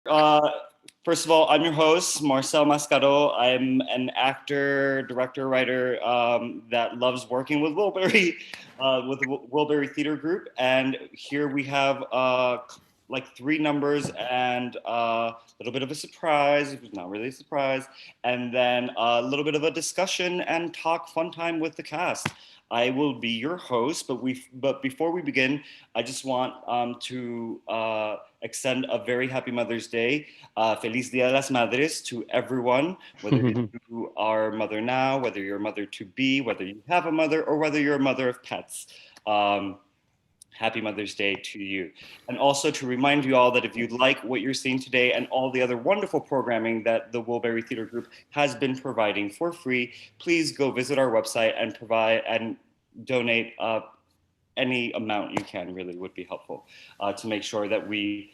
Uh, First of all, I'm your host, Marcel Mascaro. I'm an actor, director, writer that loves working with with the Wilbury Theatre Group. And here we have like three numbers and a little bit of a surprise, it was not really a surprise, and then a little bit of a discussion and talk fun time with the cast. I will be your host, but before we begin, I just want to extend a very happy Mother's Day. Feliz Dia de las Madres to everyone, whether you are a mother now, whether you're a mother to be, whether you have a mother, or whether you're a mother of pets. Happy Mother's Day to you. And also to remind you all that if you'd like what you're seeing today and all the other wonderful programming that the Wilbury Theatre Group has been providing for free, please go visit our website and provide and donate any amount you can. Really would be helpful to make sure that we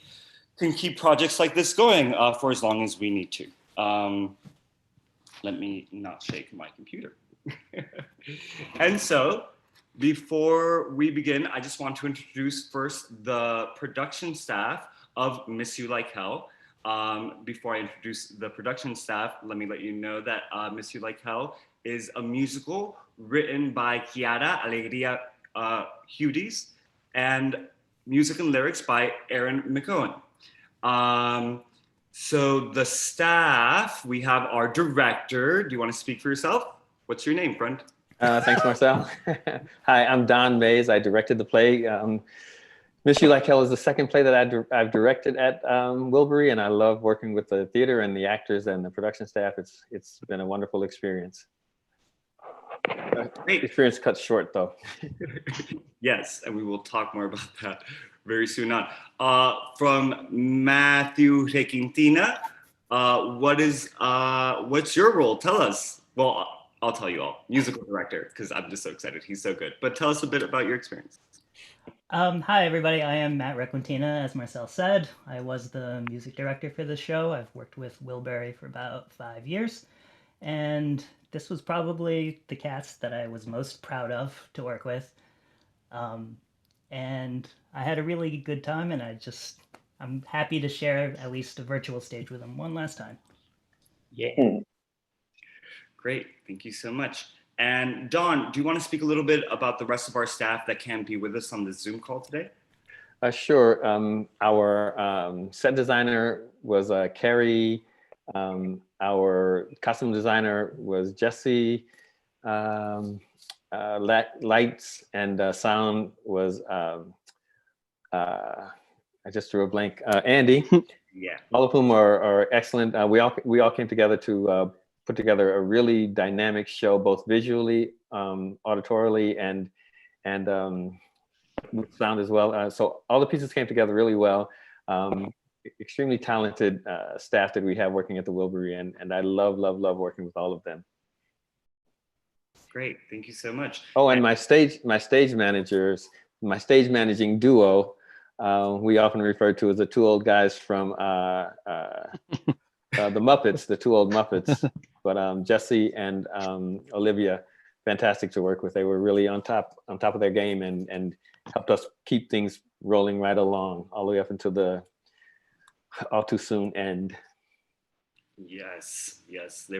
can keep projects like this going for as long as we need to. Let me not shake my computer. And so, before we begin, I just want to introduce first the production staff of Miss You Like Hell. Before I introduce the production staff, let me let you know that Miss You Like Hell is a musical written by Quiara, Alegría, Hudes, and music and lyrics by Erin, McKeown. So the staff, we have our director. Do you want to speak for yourself? What's your name, friend? Thanks, Marcel. Hi, I'm Don Mays. I directed the play. Miss You Like Hell is the second play that I've directed at Wilbury, and I love working with the theater and the actors and the production staff. It's been a wonderful experience. Experience cut short, though. Yes, and we will talk more about that very soon on. From Matthew Requintina, what's your role? Tell us. Well, I'll tell you all. Musical director, because I'm just so excited. He's so good. But tell us a bit about your experience. Hi, everybody. I am Matt Requintina, as Marcel said. I was the music director for the show. I've worked with Wilbury for about 5 years. And this was probably the cast that I was most proud of to work with. And I had a really good time, and I'm happy to share at least a virtual stage with them one last time. Yeah. Great, thank you so much. And Dawn, do you want to speak a little bit about the rest of our staff that can be with us on the Zoom call today? Sure. Our set designer was Carrie. Our costume designer was Jesse. Lights and sound was, I just drew a blank, Andy. Yeah. All of whom are excellent. We all came together to put together a really dynamic show, both visually, auditorily, and with sound as well. So all the pieces came together really well. Extremely talented staff that we have working at the Wilbury, and I love working with all of them. Great, thank you so much. Oh, and my stage managing duo, we often refer to as the two old guys from the Muppets, the two old Muppets. But Jesse and Olivia, fantastic to work with. They were really on top of their game and helped us keep things rolling right along all the way up until the all too soon end. Yes, they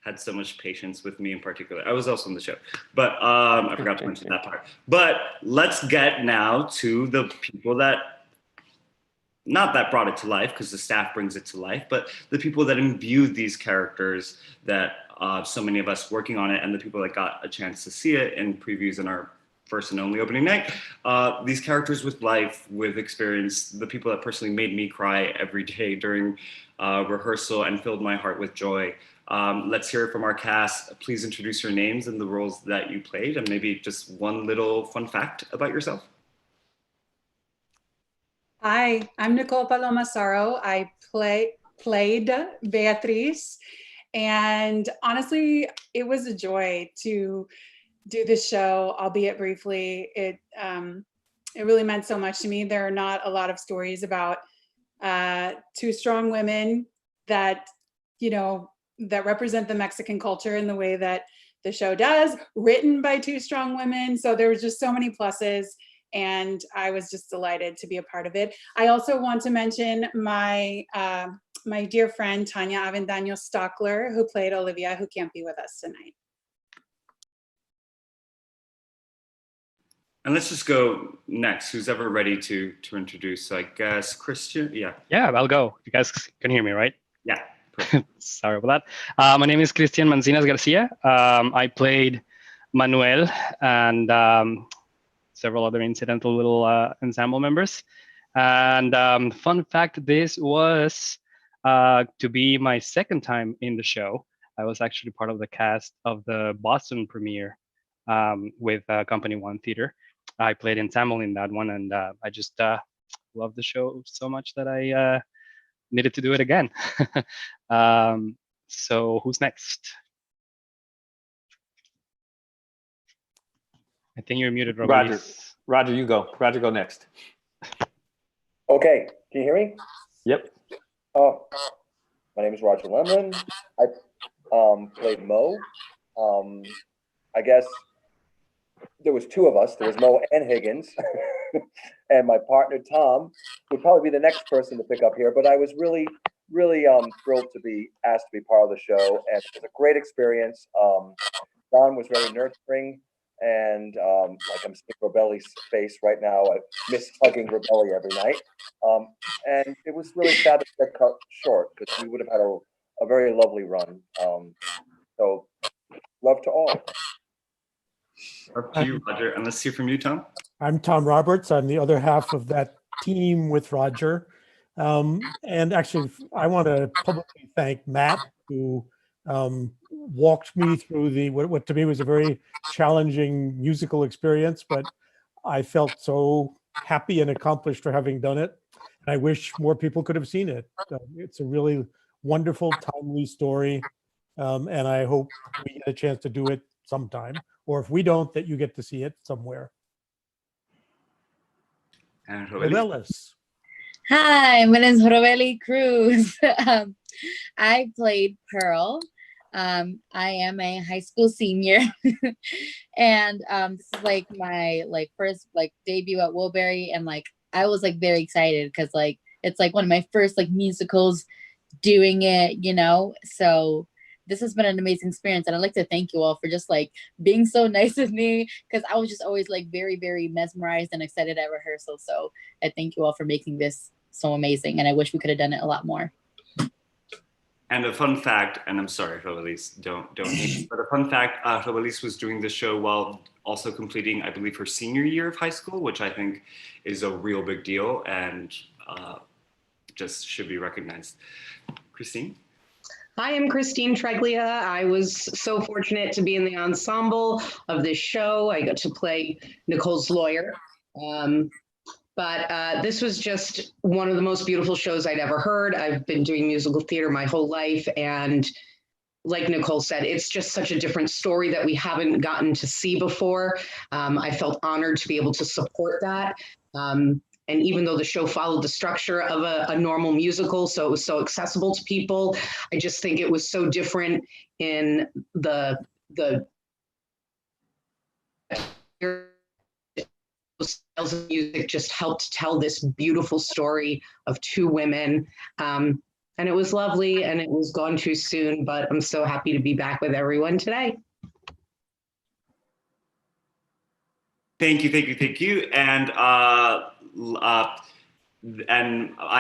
had so much patience with me in particular. I was also on the show, but I forgot to mention that part. But let's get now to the people that, not that brought it to life, because the staff brings it to life, but the people that imbued these characters, that so many of us working on it, and the people that got a chance to see it in previews in our first and only opening night. These characters with life, with experience, the people that personally made me cry every day during rehearsal and filled my heart with joy. Let's hear it from our cast. Please introduce your names and the roles that you played, and maybe just one little fun fact about yourself. Hi, I'm Nicole Paloma Saro. I played Beatriz, and honestly, it was a joy to do this show, albeit briefly. It really meant so much to me. There are not a lot of stories about two strong women that, that represent the Mexican culture in the way that the show does, written by two strong women. So there was just so many pluses. and I was just delighted to be a part of it. I also want to mention my my dear friend Tanya Avendaño Stockler, who played Olivia, who can't be with us tonight. And let's just go next. Who's ever ready to introduce? I guess Christian. Yeah. Yeah, I'll go. You guys can hear me, right? Yeah. Sorry about that. My name is Cristian Mancinas Garcia. I played Manuel and several other incidental little ensemble members. And fun fact, this was to be my second time in the show. I was actually part of the cast of the Boston premiere with Company One Theater. I played ensemble in that one, and I just love the show so much that I needed to do it again. So who's next? I think you're muted, Robert. Roger, you go. Roger, go next. Okay, can you hear me? Yep. Oh, my name is Roger Lemlin. I played Mo. I guess there was two of us. There was Mo and Higgins. And my partner, Tom, would probably be the next person to pick up here. But I was really thrilled to be asked to be part of the show. And it was a great experience. Don was very nurturing. And like I'm seeing Robelli's face right now. I miss hugging Robelli every night. And it was really sad to get cut short because we would have had a very lovely run. So love to all. Up to you, Roger. And let's hear from you, Tom. I'm Tom Roberts. I'm the other half of that team with Roger. And actually, I want to publicly thank Matt, who walked me through the what to me was a very challenging musical experience, but I felt so happy and accomplished for having done it. And I wish more people could have seen it. It's a really wonderful, timely story. And I hope we get a chance to do it sometime, or if we don't, that you get to see it somewhere. And Robellis. Hi, my name is Robelli Cruz. I played Pearl. I am a high school senior, and this is like my first debut at Wilbury, and I was very excited because it's one of my first musicals doing it, so this has been an amazing experience, and I'd like to thank you all for just being so nice with me, because I was just always very, very mesmerized and excited at rehearsal. So I thank you all for making this so amazing, and I wish we could have done it a lot more. And a fun fact, and I'm sorry, Robelis, don't hate, but a fun fact, Robelis was doing the show while also completing, I believe, her senior year of high school, which I think is a real big deal and just should be recognized. Christine? Hi, I'm Christine Treglia. I was so fortunate to be in the ensemble of this show. I got to play Nicole's lawyer. But this was just one of the most beautiful shows I'd ever heard. I've been doing musical theater my whole life. And like Nicole said, it's just such a different story that we haven't gotten to see before. I felt honored to be able to support that. And even though the show followed the structure of a normal musical, so it was so accessible to people, I just think it was so different in the styles of music just helped tell this beautiful story of two women. And it was lovely, and it was gone too soon, but I'm so happy to be back with everyone today. Thank you. And I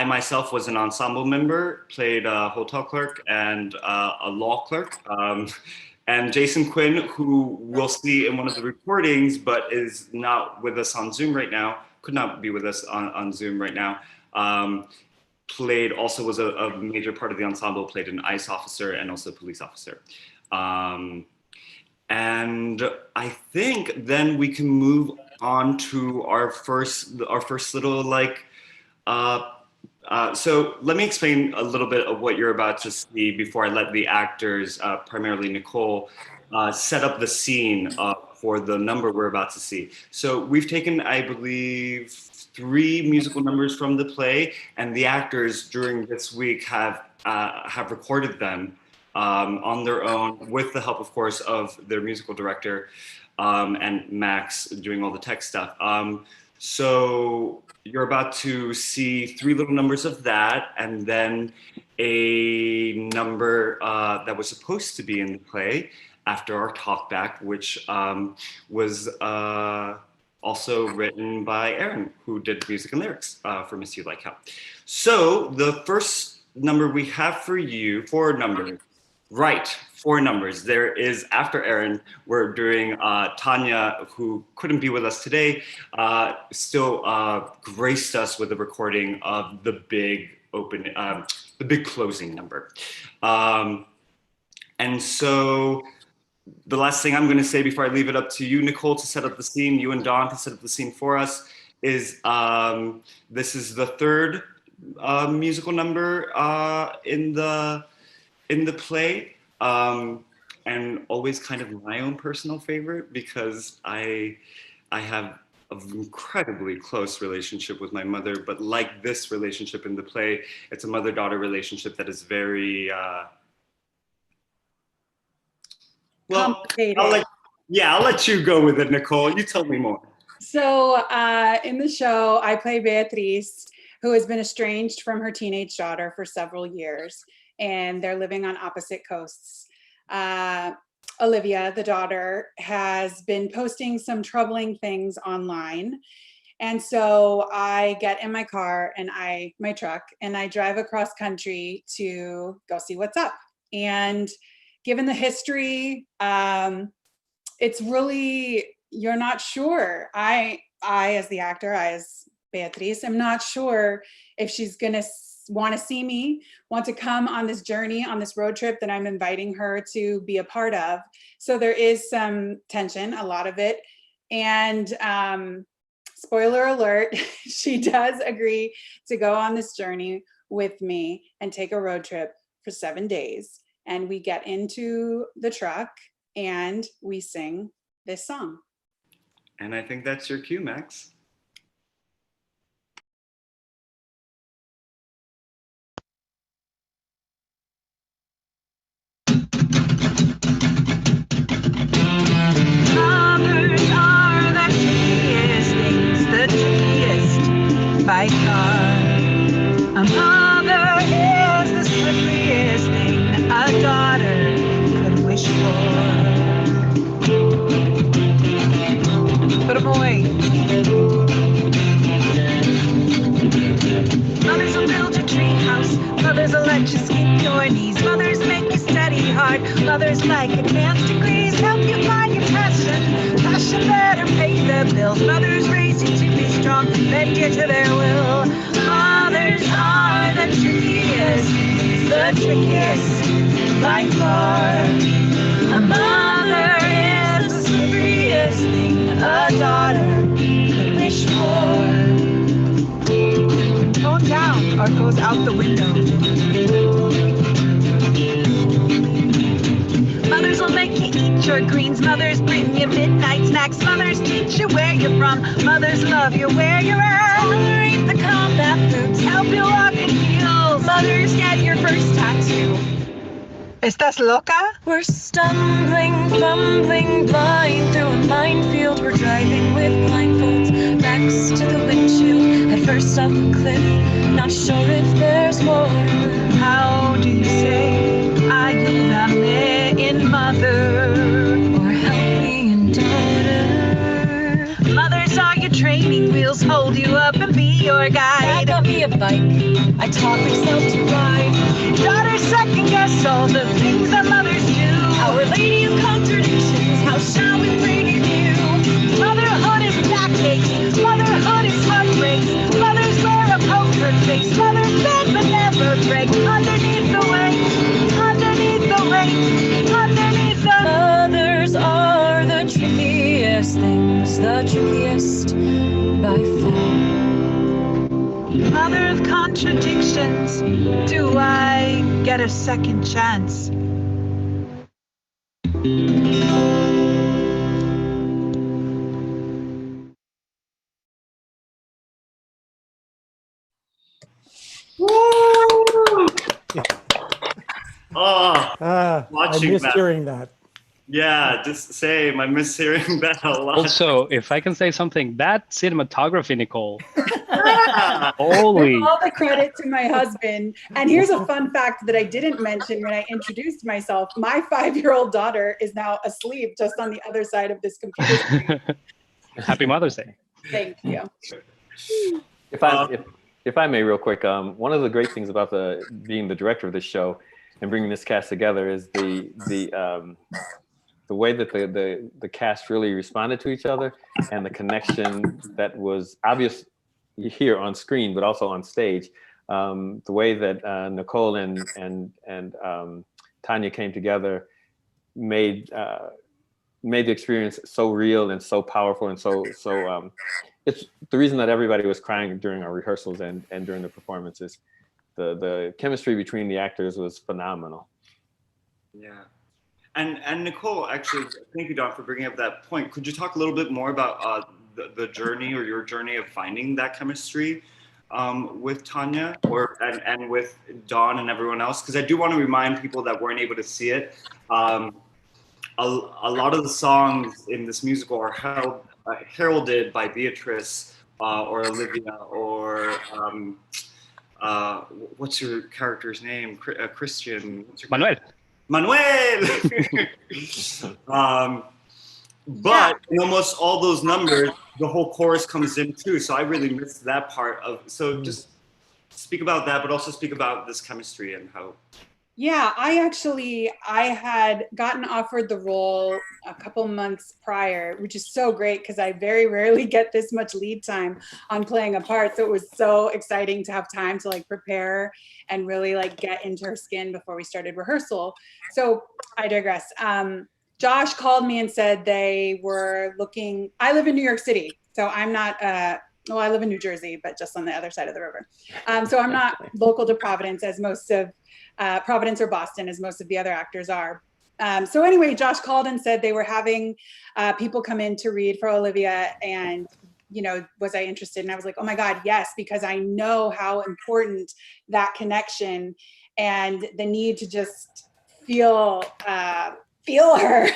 myself was an ensemble member, played a hotel clerk and a law clerk. And Jason Quinn, who we'll see in one of the recordings, but is not with us on Zoom right now, could not be with us on Zoom right now, was a major part of the ensemble, played an ICE officer and also a police officer. And I think then we can move on to our first little so let me explain a little bit of what you're about to see before I let the actors, primarily Nicole, set up the scene for the number we're about to see. So we've taken, I believe, 3 musical numbers from the play, and the actors during this week have recorded them on their own, with the help, of course, of their musical director and Max doing all the tech stuff. So you're about to see 3 little numbers of that, and then a number that was supposed to be in the play after our talk back, which was also written by Erin, who did music and lyrics for Miss You Like How. So the first number we have for you, 4 numbers, right, 4 numbers. There is, after Erin, we're doing Tanya, who couldn't be with us today, still graced us with the recording of the big the big closing number. And so the last thing I'm going to say before I leave it up to you, Nicole, to set up the scene, you and Dawn to set up the scene for us, is this is the 3rd musical number in the play, and always kind of my own personal favorite, because I have an incredibly close relationship with my mother, but like this relationship in the play, it's a mother-daughter relationship that is very well, complicated. I'll let you go with it, Nicole. You tell me more. So in the show, I play Beatriz, who has been estranged from her teenage daughter for several years, and they're living on opposite coasts. Olivia, the daughter, has been posting some troubling things online. And so I get in my car and my truck, and I drive across country to go see what's up. And given the history, it's really, you're not sure. I as the actor, as Beatriz, I'm not sure if she's gonna want to see me, want to come on this journey, on this road trip that I'm inviting her to be a part of. So there is some tension, a lot of it. And spoiler alert, she does agree to go on this journey with me and take a road trip for 7 days. And we get into the truck and we sing this song. And I think that's your cue, Max. Mothers are the trickiest things, the trickiest by far. A mother is the slipperiest thing a daughter could wish for. Put 'em away. Mothers will build your dream house. Mothers will let you skip your knees. Mothers make you study hard. Mothers like advanced degrees. Help you find your passion. Passion better pay the bills. Mothers raise you to be strong. Bend you to their will. Mothers are the trickiest. The trickiest by far. A mother is the slippiest thing a daughter could wish for. Tone down or goes out the window. Mothers will make you eat your greens. Mothers bring you midnight snacks. Mothers teach you where you're from. Mothers love you where you're at. Tolerate the combat foods. Help you walk in heels. Mothers get your first tattoo. ¿Estás loca? We're stumbling, fumbling, blind through a minefield. We're driving with blindfolds, backs to the windshield, head first off a cliff, not sure if there's more. How do you say ayúdame in mother, or help me in daughter? Mothers are your training wheels, hold you up and be your guide. Got me a bike, I taught myself to ride. Daughters second guess all the things that mothers do. Our Lady of Contradictions, how shall we bring it new? Motherhood is backaches, motherhood is heartbreaks. Mothers wear a poker face, mothers bend but never break. Underneath the weight, underneath the weight, underneath the... Mothers are the trickiest things, the trickiest by far. Mother of contradictions, do I get a second chance? Oh, I watching missed that. hearing that. Yeah, just same. I miss hearing that a lot. Also, if I can say something, that cinematography, Nicole. Yeah. Holy. All the credit to my husband. And here's a fun fact that I didn't mention when I introduced myself. My 5-year-old daughter is now asleep just on the other side of this computer screen. Happy Mother's Day. Thank you. If I may, real quick, one of the great things about being the director of this show and bringing this cast together is the way that the cast really responded to each other, and the connection that was obvious here on screen, but also on stage. The way that Nicole and Tanya came together made the experience so real and so powerful, and so it's the reason that everybody was crying during our rehearsals and during the performances. The chemistry between the actors was phenomenal. Yeah. And Nicole, actually, thank you, Don, for bringing up that point. Could you talk a little bit more about the journey, or your journey of finding that chemistry with Tanya and with Don and everyone else? Because I do want to remind people that weren't able to see it. A lot of the songs in this musical are heralded by Beatrice or Olivia or what's your character's name? Christian. Manuel. But in almost all those numbers, the whole chorus comes in too. So I really missed that part of. So just speak about that, but also speak about this chemistry and how. Yeah, I had gotten offered the role a couple months prior, which is so great because I very rarely get this much lead time on playing a part. So it was so exciting to have time to like prepare and really like get into her skin before we started rehearsal. So I digress. Josh called me and said they were looking. I live in New York City, so I'm not. Well, I live in New Jersey, but just on the other side of the river. So I'm not local to Providence, as most of Providence or Boston, as most of the other actors are. So anyway, Josh called and said they were having people come in to read for Olivia, and was I interested? And I was like, oh my God, yes, because I know how important that connection and the need to just feel her.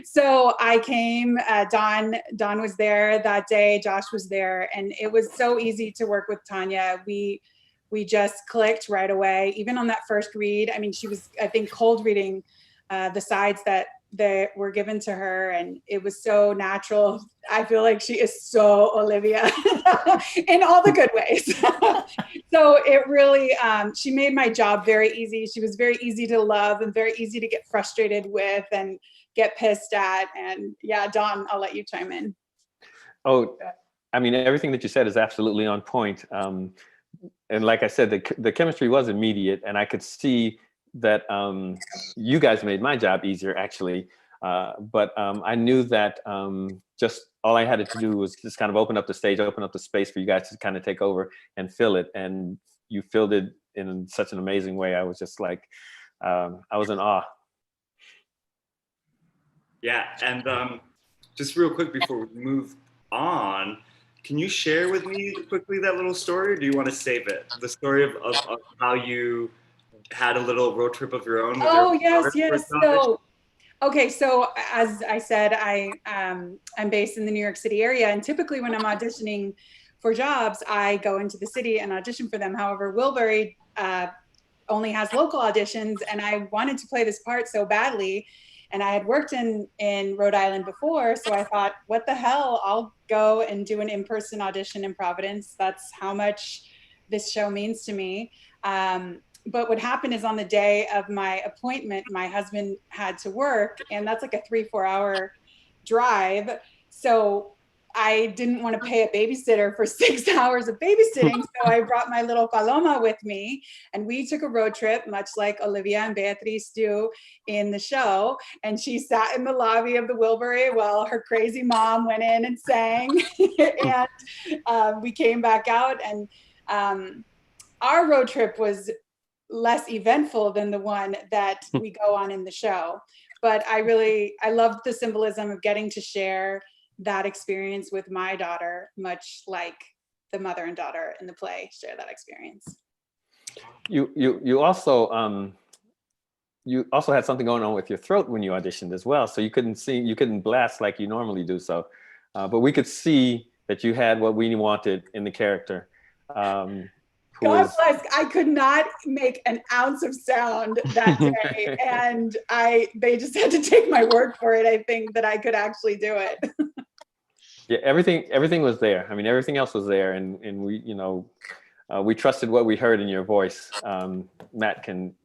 So I came, Don was there that day, Josh was there, and it was so easy to work with Tanya. We just clicked right away. Even on that first read, I mean, she was, I think, cold reading the sides that were given to her, and it was so natural. I feel like she is so Olivia in all the good ways. So it really, she made my job very easy. She was very easy to love and very easy to get frustrated with and get pissed at. And yeah, Don, I'll let you chime in. Oh, I mean, everything that you said is absolutely on point. And like I said, the chemistry was immediate, and I could see that you guys made my job easier, actually. But I knew that just all I had to do was just kind of open up the stage, open up the space for you guys to kind of take over and fill it. And you filled it in such an amazing way. I was just like, I was in awe. Yeah, and just real quick before we move on, can you share with me quickly that little story, or do you want to save it? The story of how you had a little road trip of your own. Oh, yes. So as I said, I'm based in the New York City area, and typically when I'm auditioning for jobs, I go into the city and audition for them. However, Wilbury only has local auditions, and I wanted to play this part so badly. And I had worked in Rhode Island before, so I thought, what the hell, I'll go and do an in-person audition in Providence. That's how much this show means to me. But what happened is on the day of my appointment, my husband had to work, and that's like a 3-4 hour drive. So I didn't want to pay a babysitter for 6 hours of babysitting. So I brought my little Paloma with me, and we took a road trip, much like Olivia and Beatrice do in the show. And she sat in the lobby of the Wilbury while her crazy mom went in and sang. And we came back out, and our road trip was less eventful than the one that we go on in the show. But I loved the symbolism of getting to share that experience with my daughter, much like the mother and daughter in the play share that experience. You also you also had something going on with your throat when you auditioned as well. So you couldn't sing, you couldn't blast like you normally do. So, but we could see that you had what we wanted in the character. God bless, I could not make an ounce of sound that day. And they just had to take my word for it, I think, that I could actually do it. Yeah, everything was there. I mean, everything else was there. And we, you know, we trusted what we heard in your voice. Matt can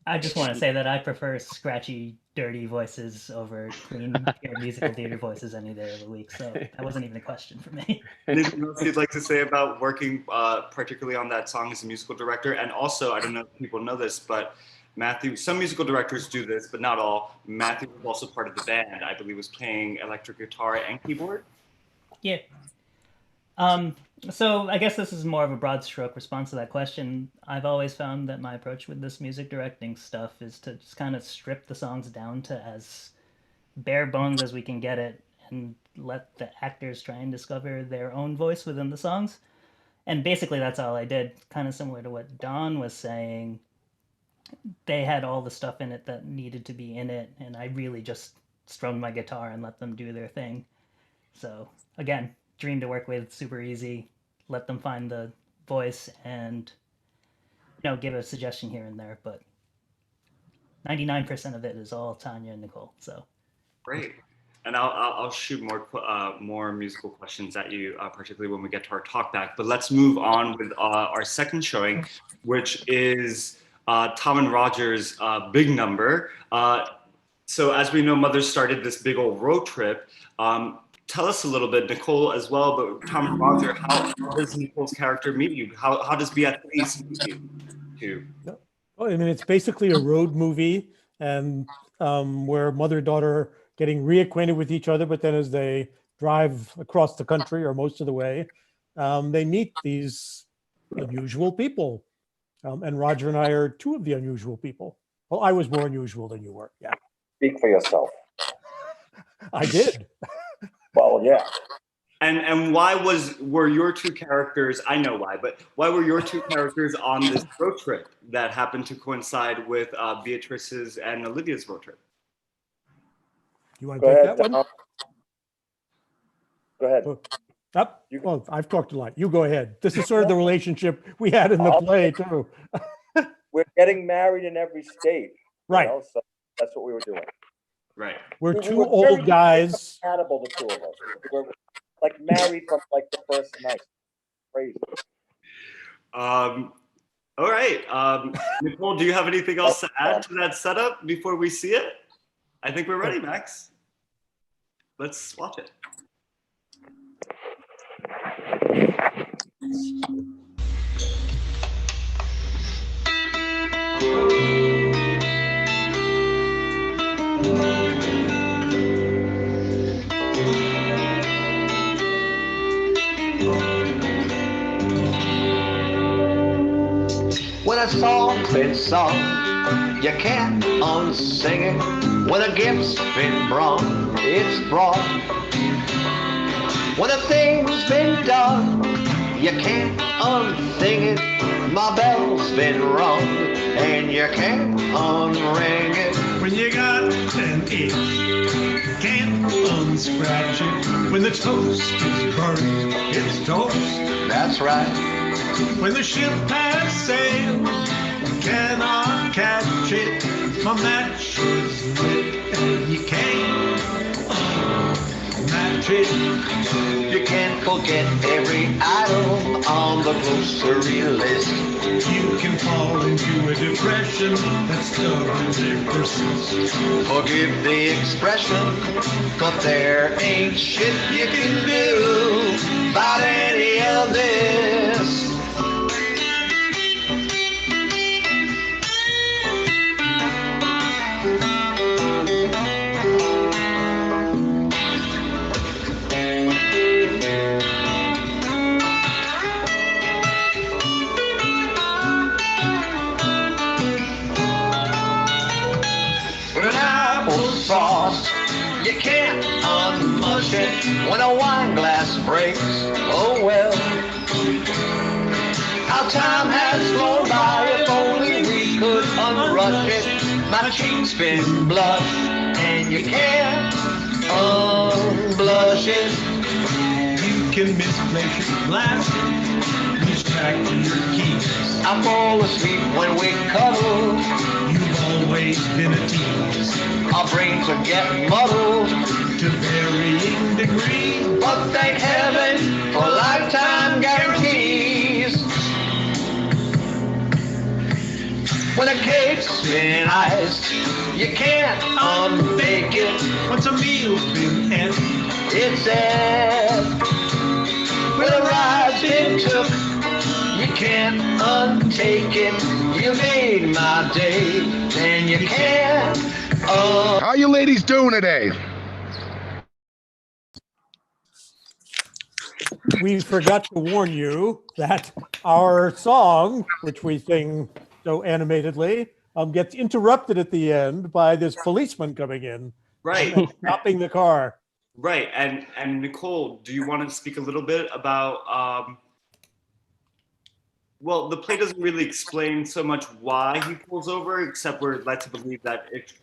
I just want to say that I prefer scratchy, dirty voices over clean, pure musical theater voices any day of the week. So that wasn't even a question for me. Anything else you'd like to say about working particularly on that song as a musical director? And also, I don't know if people know this, but Matthew, some musical directors do this, but not all. Matthew was also part of the band. I believe was playing electric guitar and keyboard. Yeah. So I guess this is more of a broad stroke response to that question. I've always found that my approach with this music directing stuff is to just kind of strip the songs down to as bare bones as we can get it and let the actors try and discover their own voice within the songs. And basically that's all I did, kind of similar to what Don was saying. They had all the stuff in it that needed to be in it, and I really just strummed my guitar and let them do their thing. So again, dream to work with, super easy. Let them find the voice and, you know, give a suggestion here and there, but 99% of it is all Tanya and Nicole. So great. And I'll shoot more musical questions at you, particularly when we get to our talk back. But let's move on with our second showing, which is Tom and Roger's big number. So as we know, Mother started this big old road trip. Tell us a little bit, Nicole as well, but Tom and Roger, how does Nicole's character meet you? How does Beatriz meet you too? Well, I mean, it's basically a road movie, and where mother-daughter getting reacquainted with each other, but then as they drive across the country or most of the way, they meet these unusual people. And Roger and I are two of the unusual people. Well, I was more unusual than you were, yeah. Speak for yourself. I did. Well, yeah. And why were your two characters, I know why, but why were your two characters on this road trip that happened to coincide with Beatrice's and Olivia's road trip? You want to take that one? Go ahead. Well, I've talked a lot. You go ahead. This is sort of the relationship we had in the play too. We're getting married in every state. Right. You know, so that's what we were doing. Right. We're two old guys. Compatible, the two of us. We're like married from like the first night. Crazy. All right. Nicole, do you have anything else to add to that setup before we see it? I think we're ready, Max. Let's watch it. When a song's been sung, you can't unsing it. When a gift's been brought, it's brought. When a thing's been done, you can't unthing it. My bell's been rung, and you can't unring it. When you got an itch, can't unscratch it. When the toast is burnt, it's toast. That's right. When the ship has sailed, cannot catch it. My match is lit, and you can't match it. You can't forget every item on the grocery list. You can fall into a depression that stubbornly persists. Forgive the expression, but there ain't shit you can do about any of this. You can't unmush it when a wine glass breaks. Oh well, how time has flown by. If only we could unrush it. My cheeks been blush, and you can't unblush it. You can misplace your glasses, lose track of your keys. I fall asleep when we cuddle. You've always been a tease Our brains are getting muddled, to varying degrees. but thank heaven for lifetime guarantees. When a cake's been iced, you can't unbake it. Once a meal's been ended, It's sad. When a ride's been took, you can't untake it. You made my day, and you can't How you ladies doing today? We forgot to warn you that our song, which we sing so animatedly, gets interrupted at the end by this policeman coming in, Right. and stopping the car. Right. And Nicole, do you want to speak a little bit about, well, the play doesn't really explain so much why he pulls over, except we're led to believe that it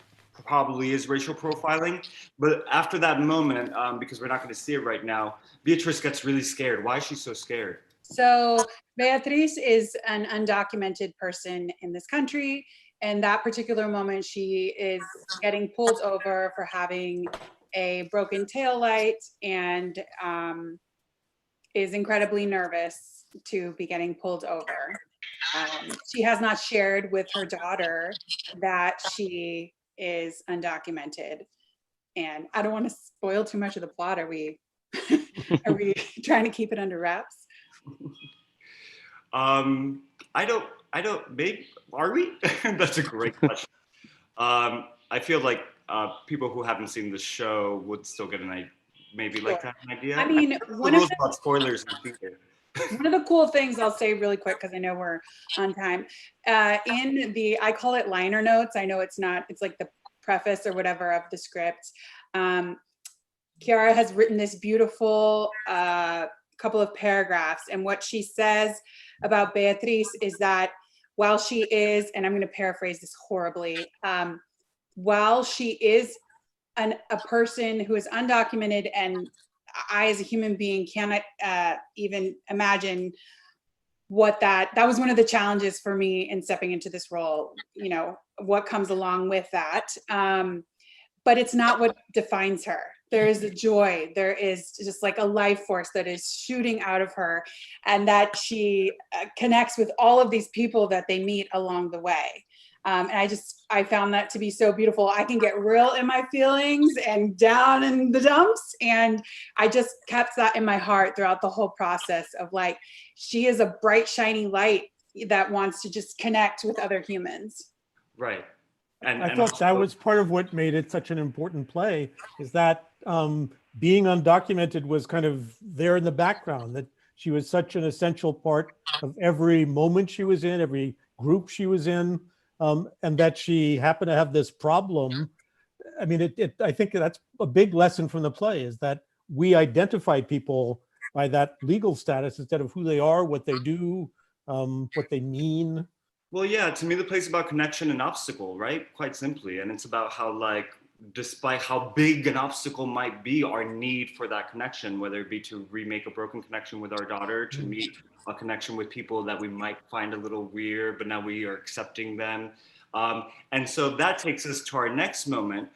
probably is racial profiling. But after that moment, because we're not going to see it right now, Beatrice gets really scared. Why is she so scared? So Beatriz is an undocumented person in this country. And that particular moment, she is getting pulled over for having a broken taillight and is incredibly nervous to be getting pulled over. She has not shared with her daughter that she is undocumented. And I don't want to spoil too much of the plot. Are we trying to keep it under wraps? I don't, maybe, are we? That's a great question. I feel like people who haven't seen the show would still get an idea, maybe like to have an idea. I mean, one of the spoilers in theater. One of the cool things I'll say really quick, because I know we're on time, in the, I call it liner notes. I know it's not, it's like the preface or whatever of the script. Quiara has written this beautiful couple of paragraphs, and what she says about Beatriz is that while she is, and I'm going to paraphrase this horribly, while she is a person who is undocumented, and I as a human being cannot even imagine what that was one of the challenges for me in stepping into this role, you know, what comes along with that. But it's not what defines her. There is a joy, there is just like a life force that is shooting out of her, and that she connects with all of these people that they meet along the way. And I found that to be so beautiful. I can get real in my feelings and down in the dumps. And I just kept that in my heart throughout the whole process of like, she is a bright, shiny light that wants to just connect with other humans. Right. I thought that was part of what made it such an important play, is that being undocumented was kind of there in the background, that she was such an essential part of every moment she was in, every group she was in, and that she happened to have this problem. I mean, I think that's a big lesson from the play, is that we identify people by that legal status instead of who they are, what they do, what they mean. Well, yeah, to me, the play's about connection and obstacle, right? Quite simply. And it's about how, like, despite how big an obstacle might be, our need for that connection, whether it be to remake a broken connection with our daughter, to meet a connection with people that we might find a little weird, but now we are accepting them. And so that takes us to our next moment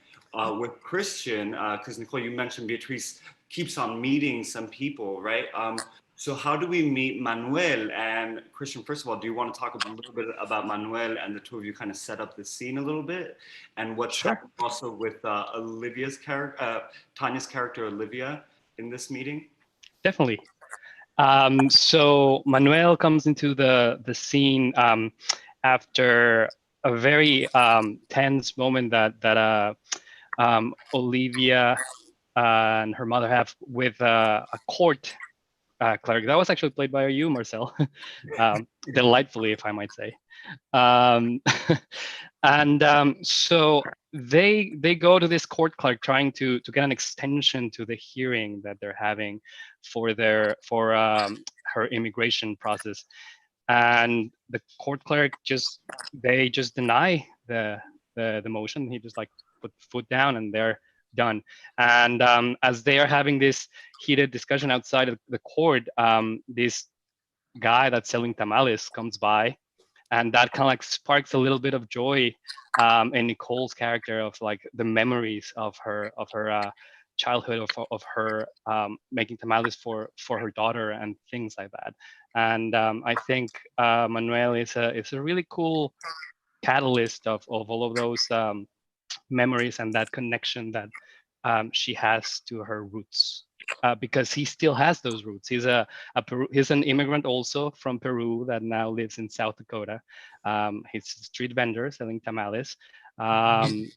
with Christian, because Nicole, you mentioned Beatriz keeps on meeting some people, right? So how do we meet Manuel? And Christian, first of all, do you want to talk a little bit about Manuel, and the two of you kind of set up the scene a little bit, and what's happened also with Olivia's character, Tanya's character, Olivia, in this meeting? Definitely. So Manuel comes into the scene after a very tense moment that Olivia and her mother have with a court cleric. That was actually played by you, Marcel, delightfully, if I might say. So they go to this court clerk trying to get an extension to the hearing that they're having for her immigration process, and the court clerk just deny the the motion. He just like put foot down and they're done. And as they are having this heated discussion outside of the court, this guy that's selling tamales comes by, and that kind of like sparks a little bit of joy in Nicole's character of like the memories of her childhood, of her making tamales for her daughter and things like that. And I think Manuel is a really cool catalyst of all of those memories and that connection that she has to her roots, because he still has those roots. He's he's an immigrant also from Peru that now lives in South Dakota. He's a street vendor selling tamales, and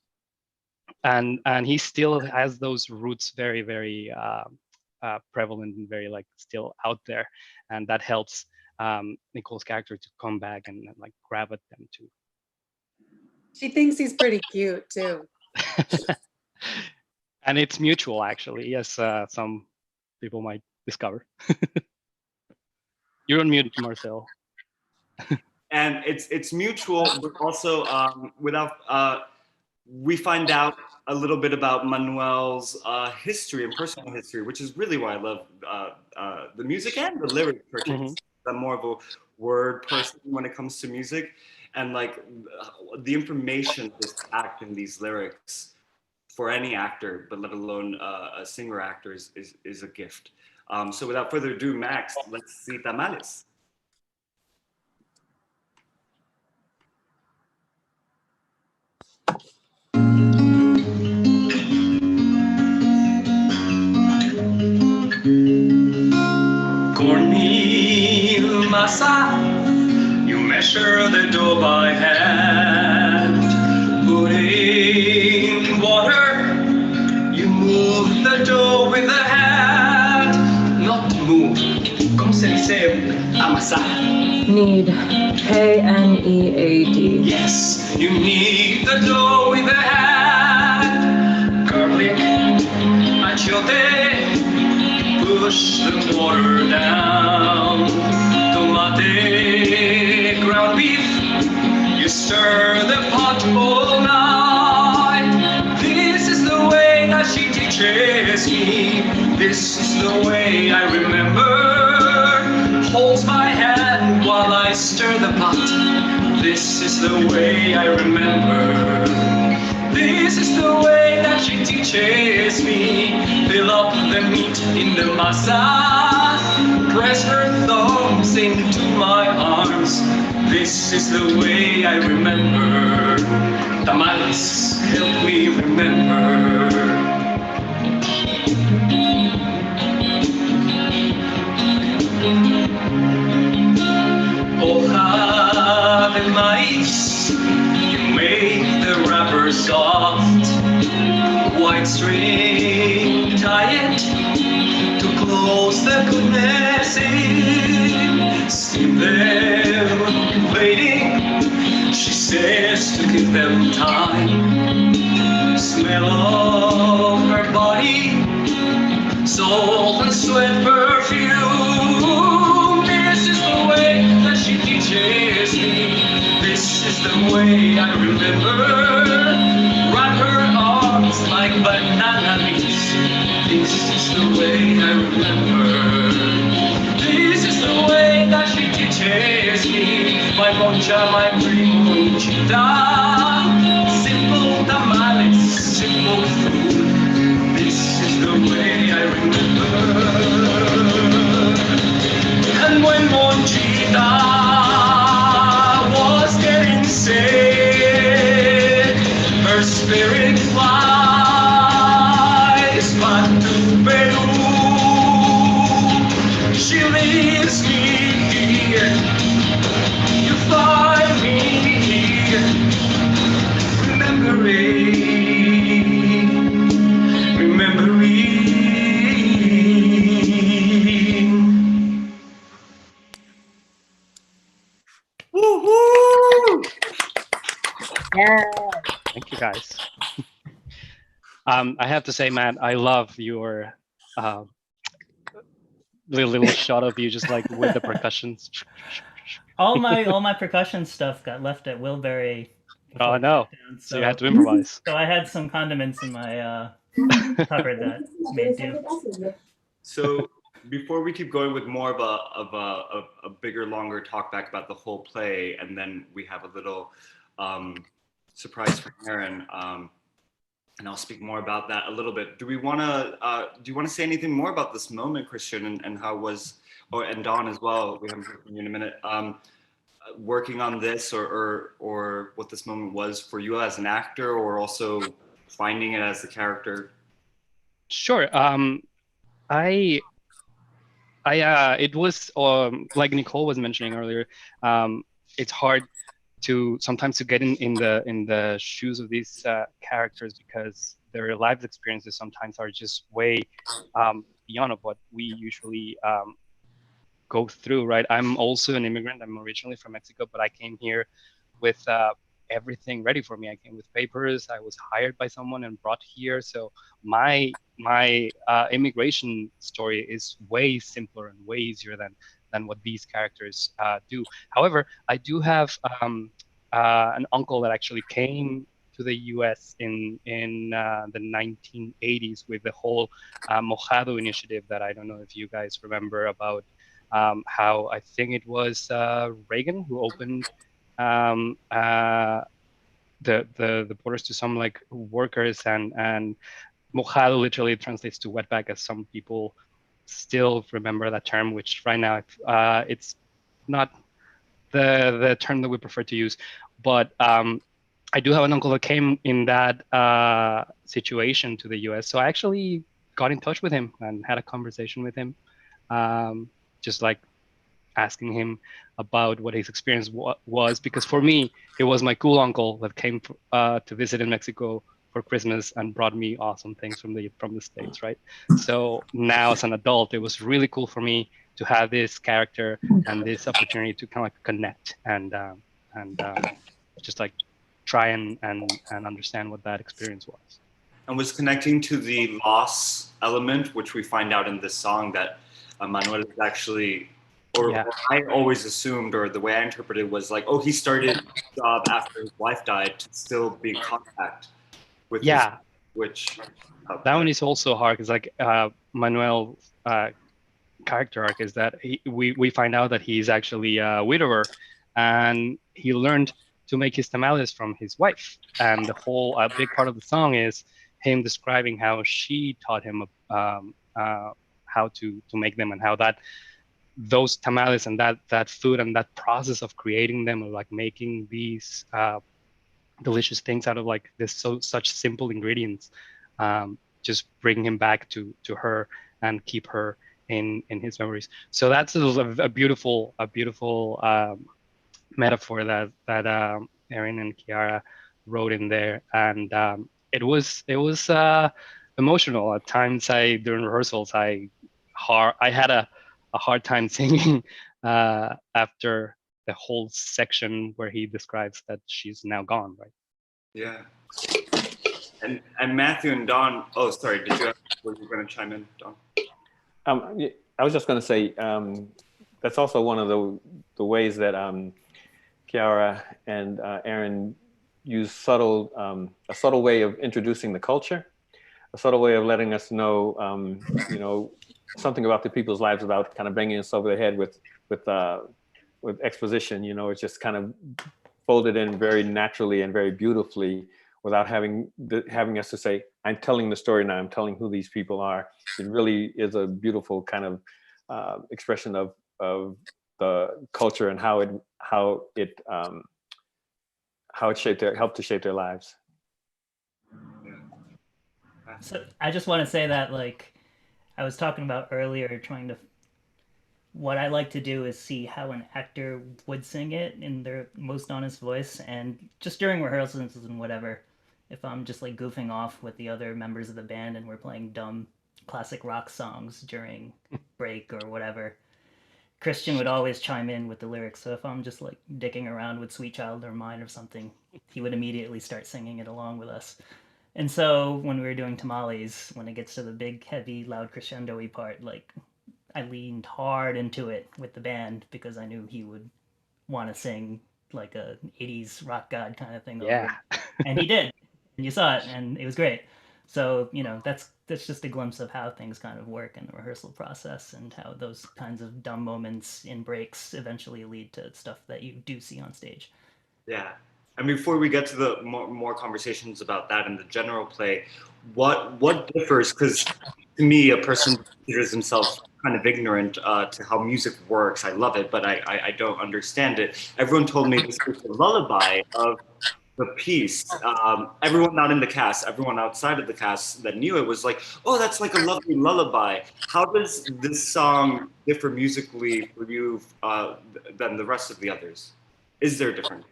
he still has those roots very, very prevalent and very like still out there, and that helps Nicole's character to come back and like grab at them too. She thinks he's pretty cute too. And it's mutual, actually. Yes, some people might discover. You're on mute, Marcel. And it's mutual, but also we find out a little bit about Manuel's history and personal history, which is really why I love the music and the lyrics. I'm more of a word person when it comes to music, and like the information that's packed in these lyrics for any actor, but let alone a singer actor, is a gift. So without further ado, Max, let's see tamales. Cornmeal masa, you measure the dough by hand. Put in water, you move the dough with the hand. Not move, como se dice amasar? Need, K-N-E-A-D. Yes, you knead the dough with the hand. Garlic, achiote, push the water down. Tomate, ground beef, you stir the pot all night. This is the way that she teaches me. This is the way I remember. Holds my hand while I stir the pot. This is the way I remember. This is the way that she teaches me. Fill up the meat in the masa. Press her thumbs into my arms. This is the way I remember. Tamales help me remember. Hoja de maíz, you make the wrapper soft. White string, tie it to close the goodness in. Steam them, waiting, she says to give them time. Smell of her body, salt and sweat perfume. This is the way that she teaches me. This is the way I remember. Wrap her arms like banana leaves. This is the way I remember. This is the way that she teaches me. My concha, my primochita. Simple tamales, simple food. This is the way I remember. And when Monchita was getting sick, her spirit flies back to Peru. She leaves me here, you find me here, remembering. Woo-hoo! Yeah. Thank you, guys. I have to say, Matt, I love your little shot of you just like with the percussions. all my percussion stuff got left at Wilbury before Oh no! shutdown, So you had to improvise. so I had some condiments in my cupboard that made do. So before we keep going with more of a bigger, longer talk back about the whole play, and then we have a little surprise for Erin, and I'll speak more about that a little bit. Do you want to say anything more about this moment, Christian, and how it was, and Dawn as well? We haven't heard from you in a minute. Working on this, or what this moment was for you as an actor, or also finding it as the character. Sure. It was like Nicole was mentioning earlier. It's hard to sometimes to get in the shoes of these characters, because their life experiences sometimes are just way beyond of what we usually go through. Right. I'm also an immigrant. I'm originally from Mexico, but I came here with everything ready for me. I came with papers. I was hired by someone and brought here. So my immigration story is way simpler and way easier than what these characters do. However, I do have an uncle that actually came to the U.S. in the 1980s with the whole Mojado initiative that I don't know if you guys remember about, how I think it was Reagan who opened the borders to some like workers, and mojado literally translates to wetback, as some people still remember that term, which right now it's not the term that we prefer to use. But I do have an uncle that came in that situation to the US. So I actually got in touch with him and had a conversation with him, just like asking him about what his experience was, because for me, it was my cool uncle that came to visit in Mexico for Christmas and brought me awesome things from the States, right? So now as an adult, it was really cool for me to have this character and this opportunity to kind of like connect and just like try and understand what that experience was. And was connecting to the loss element, which we find out in this song that Manuel is actually, or I always assumed, or the way I interpreted was like, oh, he started the job after his wife died to still be in contact with his, which that one is also hard, because like Manuel's character arc is that we find out that he's actually a widower, and he learned to make his tamales from his wife, and the whole big part of the song is him describing how she taught him how to make them, and how that those tamales and that food and that process of creating them, or like making these delicious things out of like such simple ingredients, just bring him back to her and keep her in his memories. So that's a beautiful metaphor that Erin and Quiara wrote in there, and it was emotional at times. During rehearsals, I had a hard time singing after the whole section where he describes that she's now gone, right? Yeah. And Matthew and Dawn. Oh, sorry. Were you going to chime in, Dawn? I was just going to say that's also one of the ways that Quiara and Erin use a subtle way of introducing the culture, a subtle way of letting us know, something about the people's lives, without kind of banging us over the head with exposition. It's just kind of folded in very naturally and very beautifully, without having us to say, I'm telling the story now, I'm telling who these people are. It really is a beautiful kind of expression of the culture and how it helped to shape their lives. So I just want to say that, like I was talking about earlier, what I like to do is see how an actor would sing it in their most honest voice, and just during rehearsals and whatever, if I'm just like goofing off with the other members of the band and we're playing dumb classic rock songs during break or whatever, Christian would always chime in with the lyrics. So if I'm just like dicking around with Sweet Child or Mine or something, he would immediately start singing it along with us. And so when we were doing Tamales, when it gets to the big, heavy, loud crescendo-y part, like I leaned hard into it with the band because I knew he would want to sing like a 80s rock god kind of thing. Yeah. And he did. And you saw it, and it was great. So, you know, that's just a glimpse of how things kind of work in the rehearsal process, and how those kinds of dumb moments in breaks eventually lead to stuff that you do see on stage. Yeah. And before we get to the more conversations about that in the general play, what differs? Because to me, a person considers himself kind of ignorant to how music works. I love it, but I don't understand it. Everyone told me this was the lullaby of the piece. Everyone not in the cast, everyone outside of the cast that knew it was like, oh, that's like a lovely lullaby. How does this song differ musically for you than the rest of the others? Is there a difference?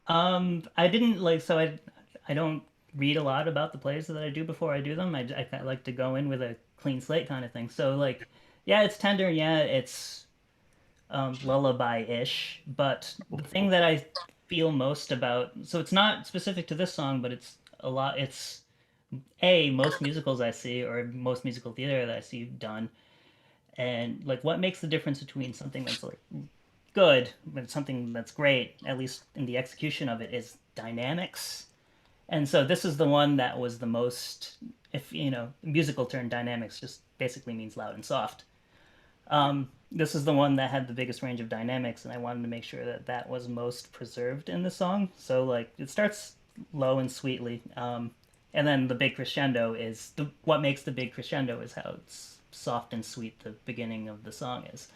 I didn't like, so I don't read a lot about the plays that I do before I do them. I like to go in with a clean slate kind of thing. So like, yeah, it's tender. Yeah, it's lullaby-ish. But the thing that I feel most about, so it's not specific to this song, but it's most musicals I see, or most musical theater that I see done, and like what makes the difference between something that's like good and something that's great, at least in the execution of it, is dynamics. And so this is the one that was the most, if you know, musical term dynamics just basically means loud and soft. This is the one that had the biggest range of dynamics, and I wanted to make sure that that was most preserved in the song. So like it starts low and sweetly, and then the big crescendo is what makes the big crescendo is how it's soft and sweet the beginning of the song is.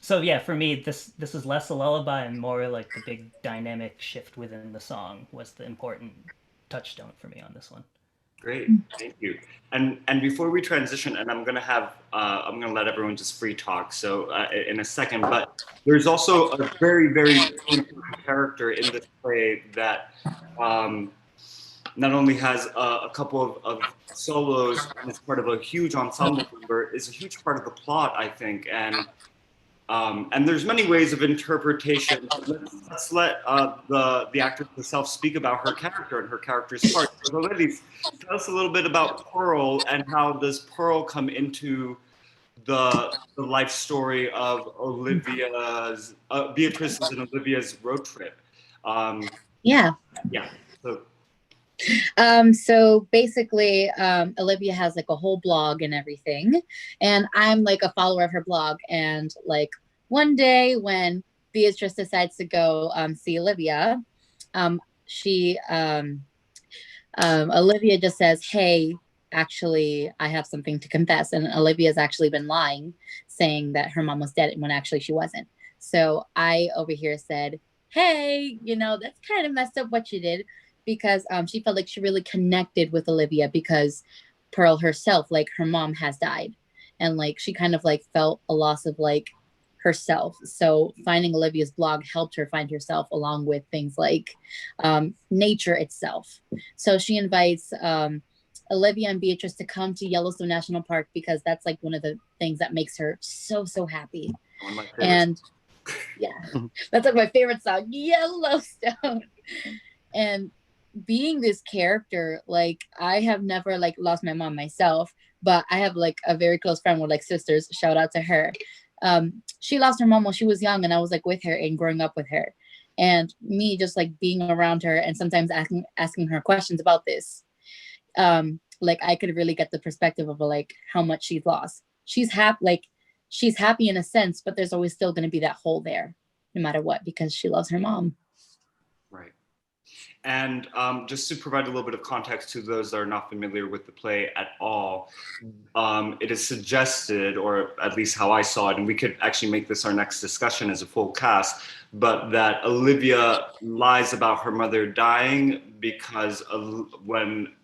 So yeah, for me, this is less a lullaby and more like the big dynamic shift within the song was the important touchstone for me on this one. Great, thank you. And before we transition, and I'm gonna let everyone just free talk. So in a second, but there's also a very important character in this play that not only has a couple of solos and is part of a huge ensemble member, is a huge part of the plot, I think, and there's many ways of interpretation. Let's let the actress herself speak about her character and her character's part. So ladies, tell us a little bit about Pearl, and how does Pearl come into the life story of Beatrice's and Olivia's road trip? Yeah. So. So basically, Olivia has like a whole blog and everything, and I'm like a follower of her blog. And like one day when Beatrice decides to go see Olivia, Olivia just says, "Hey, actually, I have something to confess." And Olivia's actually been lying, saying that her mom was dead when actually she wasn't. So I over here said, "Hey, you know, that's kind of messed up what you did." Because she felt like she really connected with Olivia, because Pearl herself, like her mom has died, and like she kind of like felt a loss of like herself. So finding Olivia's blog helped her find herself, along with things like nature itself. So she invites Olivia and Beatrice to come to Yellowstone National Park, because that's like one of the things that makes her so happy. And yeah, that's like my favorite song, Yellowstone. And being this character, like I have never like lost my mom myself, but I have like a very close friend with like sisters, shout out to her. She lost her mom when she was young, and I was like with her and growing up with her, and me just like being around her and sometimes asking her questions about this, like I could really get the perspective of like how much she's lost. She's happy in a sense, but there's always still going to be that hole there no matter what, because she loves her mom. Right. And just to provide a little bit of context to those that are not familiar with the play at all, it is suggested, or at least how I saw it, and we could actually make this our next discussion as a full cast, but that Olivia lies about her mother dying because when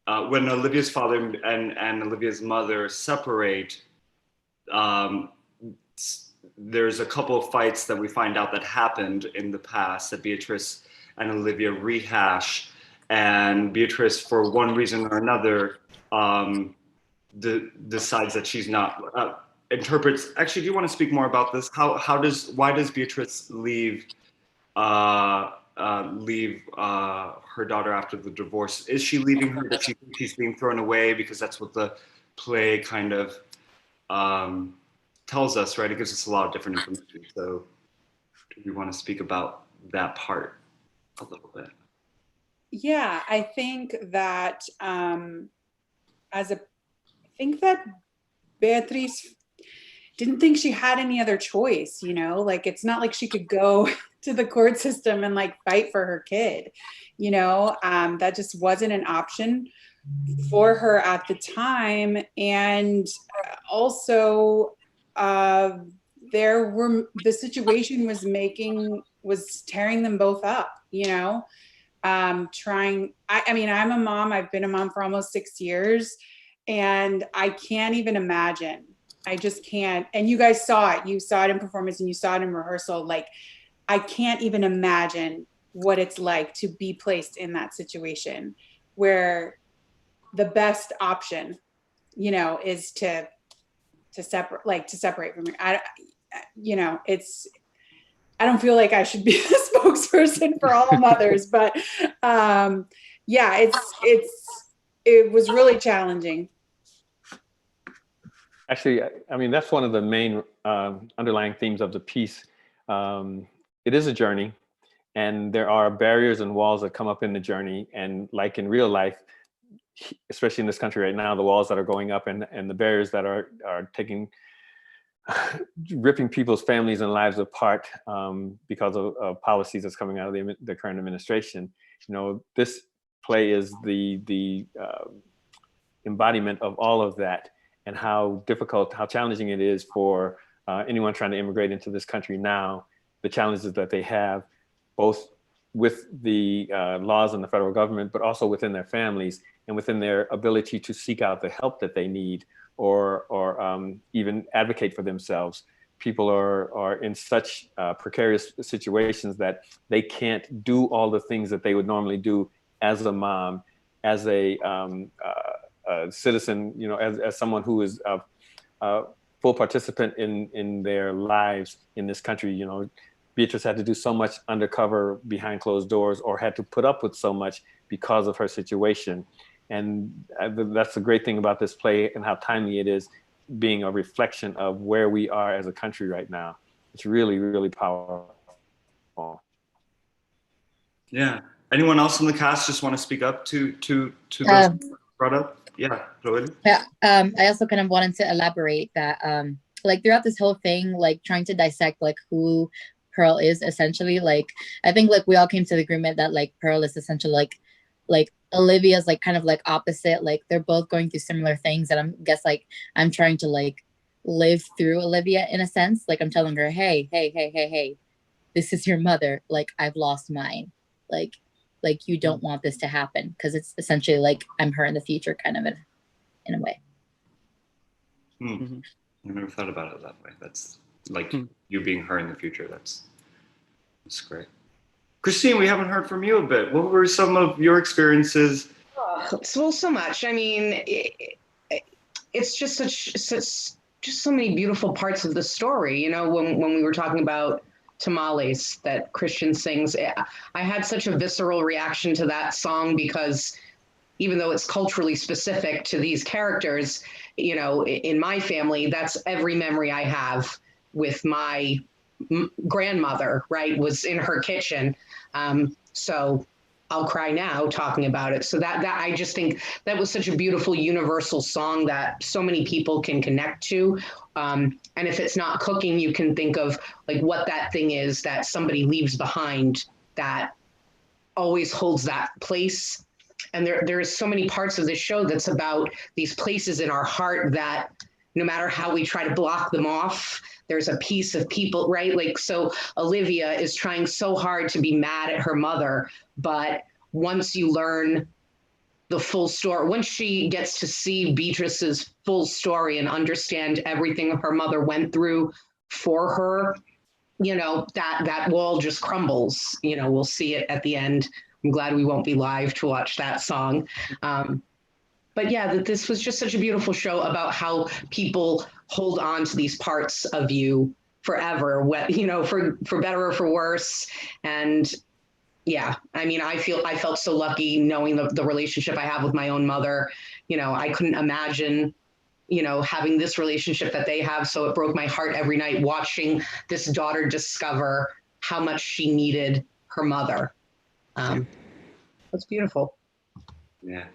Olivia's father and Olivia's mother separate, there's a couple of fights that we find out that happened in the past that Beatrice and Olivia rehash, and Beatrice, for one reason or another, decides that she's not, interprets. Actually, do you want to speak more about this? Why does Beatrice leave her daughter after the divorce? Is she leaving her that she thinks she's being thrown away, because that's what the play kind of tells us, right? It gives us a lot of different information. So do you want to speak about that part a little bit? Yeah, I think that I think that Beatriz didn't think she had any other choice, you know, like it's not like she could go to the court system and like fight for her kid, you know, that just wasn't an option for her at the time. And also the situation was tearing them both up, you know. I mean, I'm a mom, I've been a mom for almost 6 years, and I can't even imagine. I just can't. And you guys saw it. You saw it in performance and you saw it in rehearsal. Like, I can't even imagine what it's like to be placed in that situation where the best option, you know, is to separate from her. You know, I don't feel like I should be the spokesperson for all mothers, but yeah, it was really challenging. Actually, I mean, that's one of the main underlying themes of the piece. It is a journey, and there are barriers and walls that come up in the journey. And like in real life, especially in this country right now, the walls that are going up and the barriers that are ripping people's families and lives apart because of policies that's coming out of the current administration. You know, this play is the embodiment of all of that, and how difficult, how challenging it is for anyone trying to immigrate into this country now, the challenges that they have, both with the laws and the federal government, but also within their families and within their ability to seek out the help that they need, or even advocate for themselves. People are in such precarious situations that they can't do all the things that they would normally do as a mom, as a citizen, you know, as someone who is a full participant in their lives in this country. You know, Beatriz had to do so much undercover behind closed doors, or had to put up with so much because of her situation. And that's the great thing about this play and how timely it is, being a reflection of where we are as a country right now. It's really, really powerful. Yeah. Anyone else in the cast just want to speak up to those brought up? Yeah, Roel. Yeah. I also kind of wanted to elaborate that, like throughout this whole thing, like trying to dissect like who Pearl is essentially. Like I think like we all came to the agreement that like Pearl is essentially like Olivia's like kind of like opposite. Like they're both going through similar things, and I'm trying to like live through Olivia in a sense. Like I'm telling her, hey, this is your mother. Like I've lost mine. Like you don't want this to happen, because it's essentially like I'm her in the future, kind of in a way. Mm-hmm. I never thought about it that way. That's like you being her in the future. That's great. Christine, we haven't heard from you a bit. What were some of your experiences? Well, so much. I mean, it's just so many beautiful parts of the story. You know, when we were talking about Tamales that Christian sings, I had such a visceral reaction to that song, because even though it's culturally specific to these characters, you know, in my family, that's every memory I have with my grandmother, right, was in her kitchen. So I'll cry now talking about it. So that I just think that was such a beautiful universal song that so many people can connect to. And if it's not cooking, you can think of like what that thing is that somebody leaves behind that always holds that place. And there is so many parts of this show that's about these places in our heart that no matter how we try to block them off, there's a piece of people, right? Like, so Olivia is trying so hard to be mad at her mother, but once you learn the full story, once she gets to see Beatrice's full story and understand everything her mother went through for her, you know, that wall just crumbles. You know, we'll see it at the end. I'm glad we won't be live to watch that song. But yeah, that this was just such a beautiful show about how people hold on to these parts of you forever, you know, for better or for worse. And yeah, I mean, I felt so lucky knowing the relationship I have with my own mother. You know, I couldn't imagine you know, having this relationship that they have. So it broke my heart every night watching this daughter discover how much she needed her mother. It's beautiful. Yeah.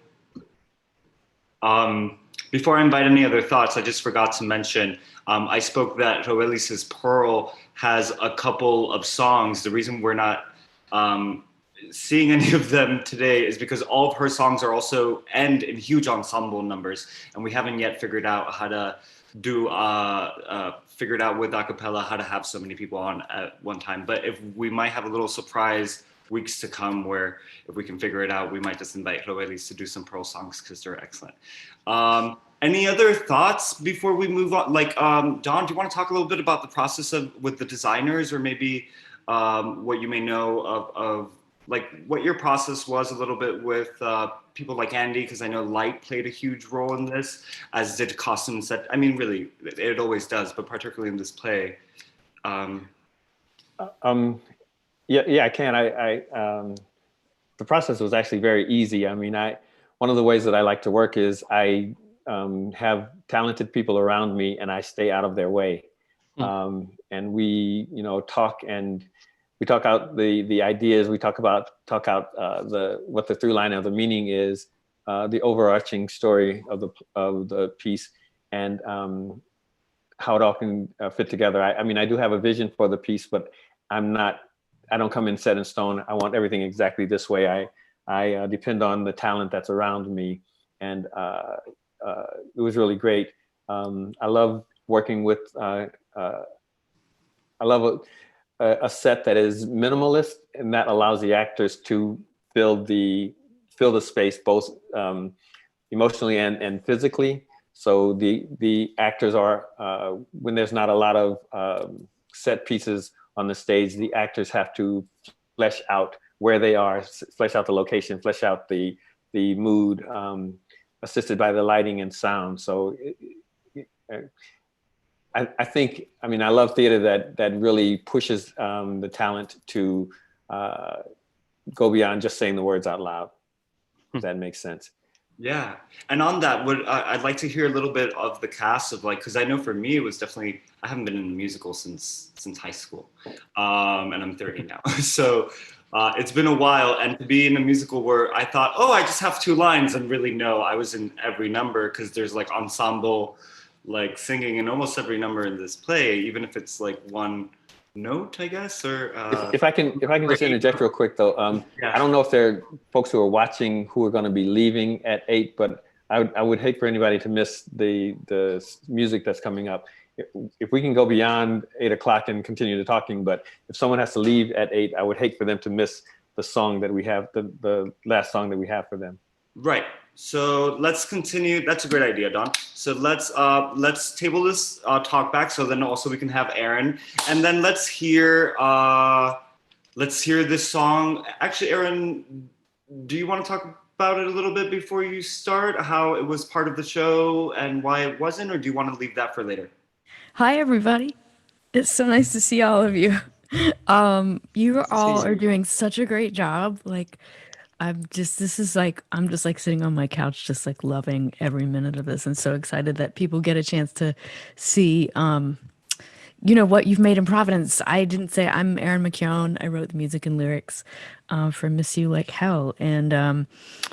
Before I invite any other thoughts, I just forgot to mention, I spoke that Roelis's Pearl has a couple of songs. The reason we're not seeing any of them today is because all of her songs are also end in huge ensemble numbers, and we haven't yet figured out how to do, figured out with a cappella how to have so many people on at one time. But if we might have a little surprise weeks to come where if we can figure it out, we might just invite Roelis to do some Pearl songs because they're excellent. Any other thoughts before we move on? Like, Dawn, do you want to talk a little bit about the process with the designers, or maybe what you may know of like what your process was a little bit with people like Andy, because I know light played a huge role in this, as did costume set. I mean, really, it always does, but particularly in this play. Yeah, I can. The process was actually very easy. I mean, one of the ways that I like to work is I have talented people around me and I stay out of their way. And we, you know, talk out the ideas. We talk out what the through line of the meaning is, the overarching story of the piece, and how it all can fit together. I mean, I do have a vision for the piece, but I don't come in set in stone. I want everything exactly this way. I depend on the talent that's around me, and it was really great. I love working with. I love a set that is minimalist, and that allows the actors to fill the space both emotionally and physically. So the actors are when there's not a lot of set pieces on the stage, the actors have to flesh out where they are, flesh out the location, flesh out the mood, assisted by the lighting and sound. So I think, I mean, I love theater that really pushes the talent to go beyond just saying the words out loud. If that makes sense. Yeah, and on that, I'd like to hear a little bit of the cast of, like, because I know for me it was definitely, I haven't been in a musical since high school, and I'm 30 now, so it's been a while. And to be in a musical where I thought, oh, I just have 2 lines, and really no, I was in every number, because there's like ensemble, like singing in almost every number in this play, even if it's like one note, I guess, or if I can just interject real quick though. Yeah. I don't know if there are folks who are watching who are going to be leaving at 8, but I would hate for anybody to miss the music that's coming up. If we can go beyond 8 o'clock and continue to talking, but if someone has to leave at 8, I would hate for them to miss the song that we have, the last song that we have for them. Right. So let's continue. That's a great idea, Don. So let's table this talk back, so then also we can have Erin, and then let's hear this song. Actually, Erin, do you want to talk about it a little bit before you start, how it was part of the show and why it wasn't, or do you want to leave that for later? Hi, everybody. It's so nice to see all of you. You all are doing such a great job. Like, I'm just like sitting on my couch, just like loving every minute of this, and so excited that people get a chance to see, you know, what you've made in Providence. I didn't say I'm Erin McKeown. I wrote the music and lyrics for Miss You Like Hell. And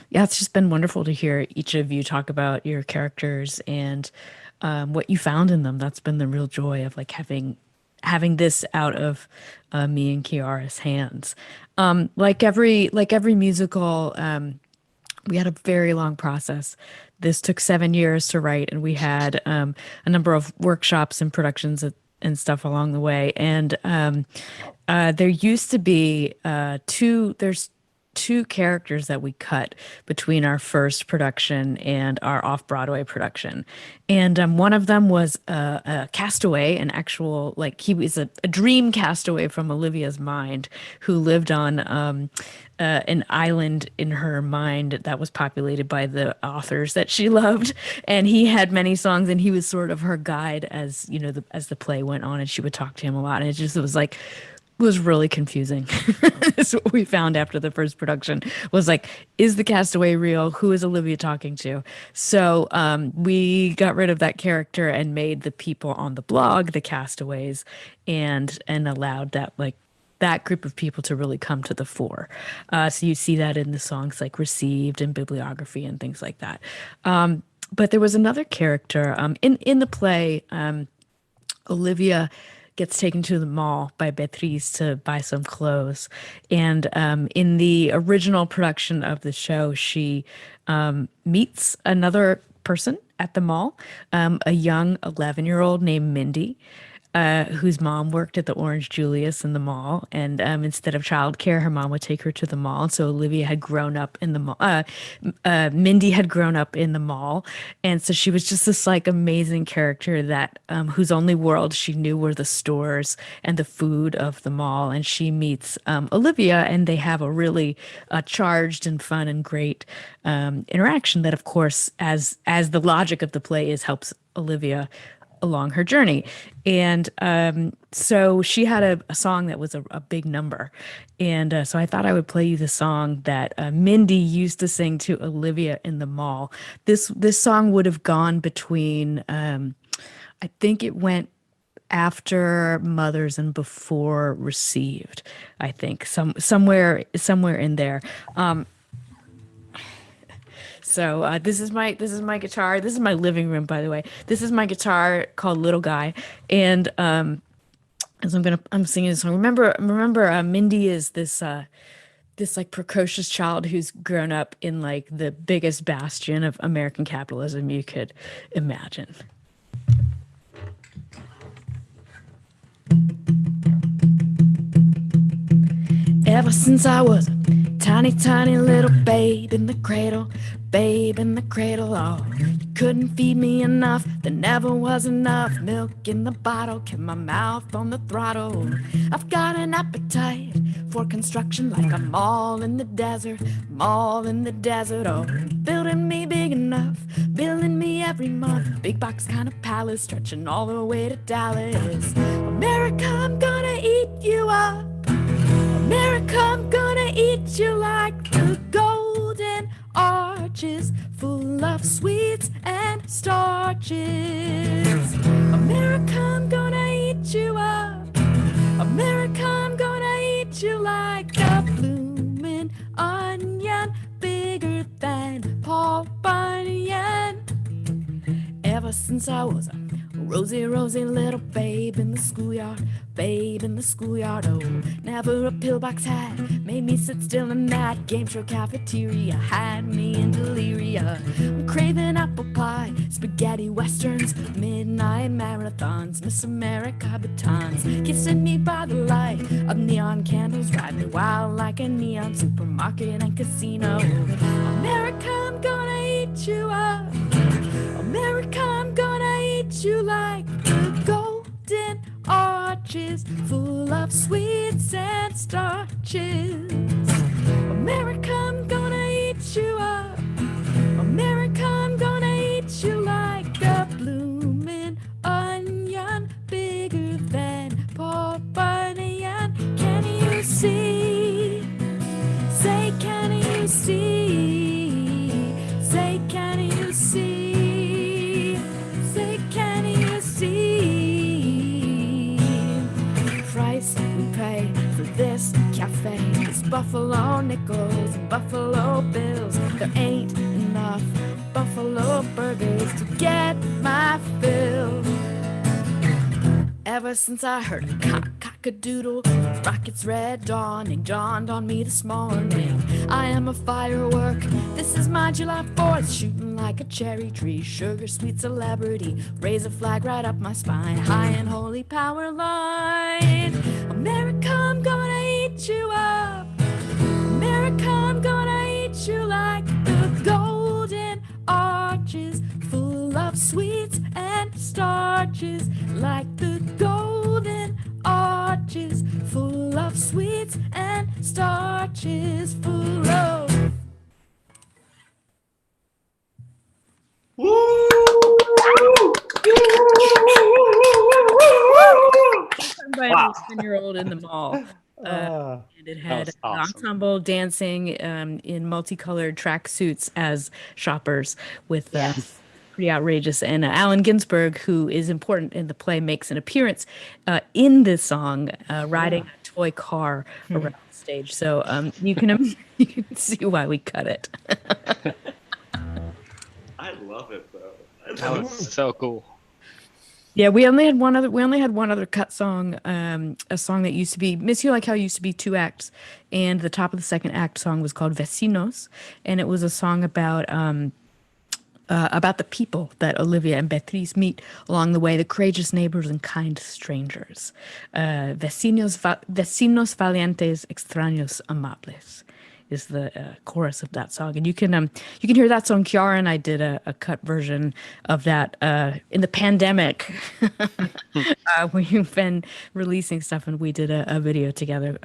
yeah, it's just been wonderful to hear each of you talk about your characters and what you found in them. That's been the real joy of like having this out of me and Quiara's hands. Like every musical, we had a very long process. This took 7 years to write, and we had a number of workshops and productions and stuff along the way. And there used to be two characters that we cut between our first production and our off-Broadway production. And one of them was a castaway, an actual, like, he was a dream castaway from Olivia's mind who lived on an island in her mind that was populated by the authors that she loved. And he had many songs, and he was sort of her guide as, you know, as the play went on, and she would talk to him a lot. And it was like was really confusing. That's what we found after the first production was like, is the castaway real? Who is Olivia talking to? So we got rid of that character and made the people on the blog the castaways, and allowed that group of people to really come to the fore. So you see that in the songs like Received and Bibliography and things like that. But there was another character in the play. Olivia gets taken to the mall by Beatriz to buy some clothes. And in the original production of the show, she meets another person at the mall, a young 11-year-old named Mindy, whose mom worked at the Orange Julius in the mall. And instead of childcare, her mom would take her to the mall. And so Olivia had grown up in the mall. Mindy had grown up in the mall. And so she was just this like amazing character that whose only world she knew were the stores and the food of the mall. And she meets Olivia, and they have a really charged and fun and great interaction that, of course, as the logic of the play is, helps Olivia along her journey. And so she had a song that was a big number. And so I thought I would play you the song that Mindy used to sing to Olivia in the mall. This song would have gone between, I think it went after Mothers and before Received, I think, somewhere in there. So this is my guitar. This is my living room, by the way. This is my guitar called Little Guy, and as I'm singing this song. Remember, Mindy is this like precocious child who's grown up in like the biggest bastion of American capitalism you could imagine. Ever since I was a tiny, tiny little babe in the cradle, oh, you couldn't feed me enough, there never was enough milk in the bottle, kept my mouth on the throttle. I've got an appetite for construction like a mall in the desert, oh, building me big enough, building me every month, big box kind of palace, stretching all the way to Dallas. America, I'm gonna eat you up. America, I'm gonna eat you like the golden arches, full of sweets and starches. America, I'm gonna eat you up. America, I'm gonna eat you like a blooming onion, bigger than Paul Bunyan. Ever since I was a rosy, rosy little babe in the schoolyard, oh, never a pillbox had made me sit still in that game show cafeteria, had me in deliria. I'm craving apple pie, spaghetti westerns, midnight marathons, Miss America batons, kissing me by the light of neon candles, ride me wild like a neon supermarket and casino. America, I'm gonna eat you up. America, I'm gonna eat you like the golden arches, full of sweets and starches. America, I'm gonna eat you up. America, I'm gonna eat you like a blooming onion, bigger than Paul Bunyan. Can you see? Say, can you see? Say, can you see? Christ, we pray for this cafe, this buffalo nickels and buffalo bills. There ain't enough buffalo burgers to get my fill. Ever since I heard a cock-a-doodle, rocket's red dawning dawned on me this morning. I am a firework, this is my July 4th, shooting like a cherry tree, sugar sweet celebrity, raise a flag right up my spine, high and holy power line. America, I'm gonna eat you up. America, I'm gonna eat you like the golden arches, full of sweets and starches, like the golden arches, full of sweets and starches, full of. Wow. was 10-year-old in the mall. And it had was an awesome. ensemble dancing in multicolored track suits as shoppers with pretty outrageous. And Allen Ginsberg, who is important in the play, makes an appearance in this song, riding a toy car around the stage. So you can see why we cut it. I love it, though. That was so cool. Yeah, we only had one other cut song, a song that used to be Miss You Like How used to be 2 acts, and the top of the second act song was called Vecinos, and it was a song about the people that Olivia and Beatriz meet along the way, the courageous neighbors and kind strangers. Vecinos valientes, extraños amables is the chorus of that song, and you can hear that song. Quiara and I did a cut version of that in the pandemic. We've been releasing stuff, and we did a video together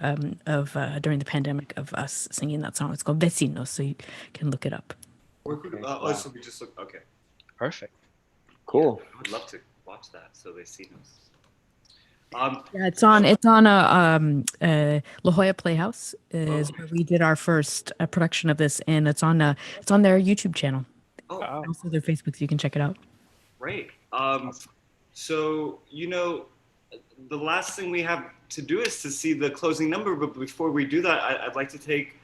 of during the pandemic of us singing that song. It's called Vecinos, so you can look it up. So we just look. Okay. Perfect. Cool. I would love to watch that. So they see us. Yeah, it's on La Jolla Playhouse is where we did our first production of this, and it's on their YouTube channel. Oh, also their Facebook, so you can check it out. Great. So the last thing we have to do is to see the closing number. But before we do that, I'd like to take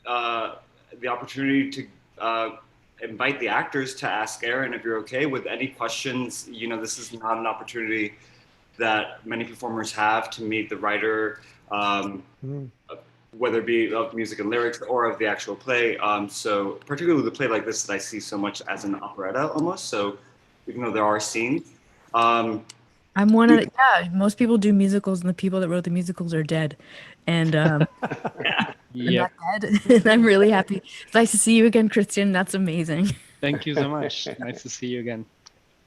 the opportunity to invite the actors to ask Erin if you're okay with any questions. This is not an opportunity that many performers have to meet the writer, whether it be of music and lyrics or of the actual play. So particularly with a play like this that I see so much as an operetta almost. So even though there are scenes. I'm one of most people do musicals, and the people that wrote the musicals are dead. And I'm not dead. And I'm really happy. It's nice to see you again, Christian. That's amazing. Thank you so much. Nice to see you again.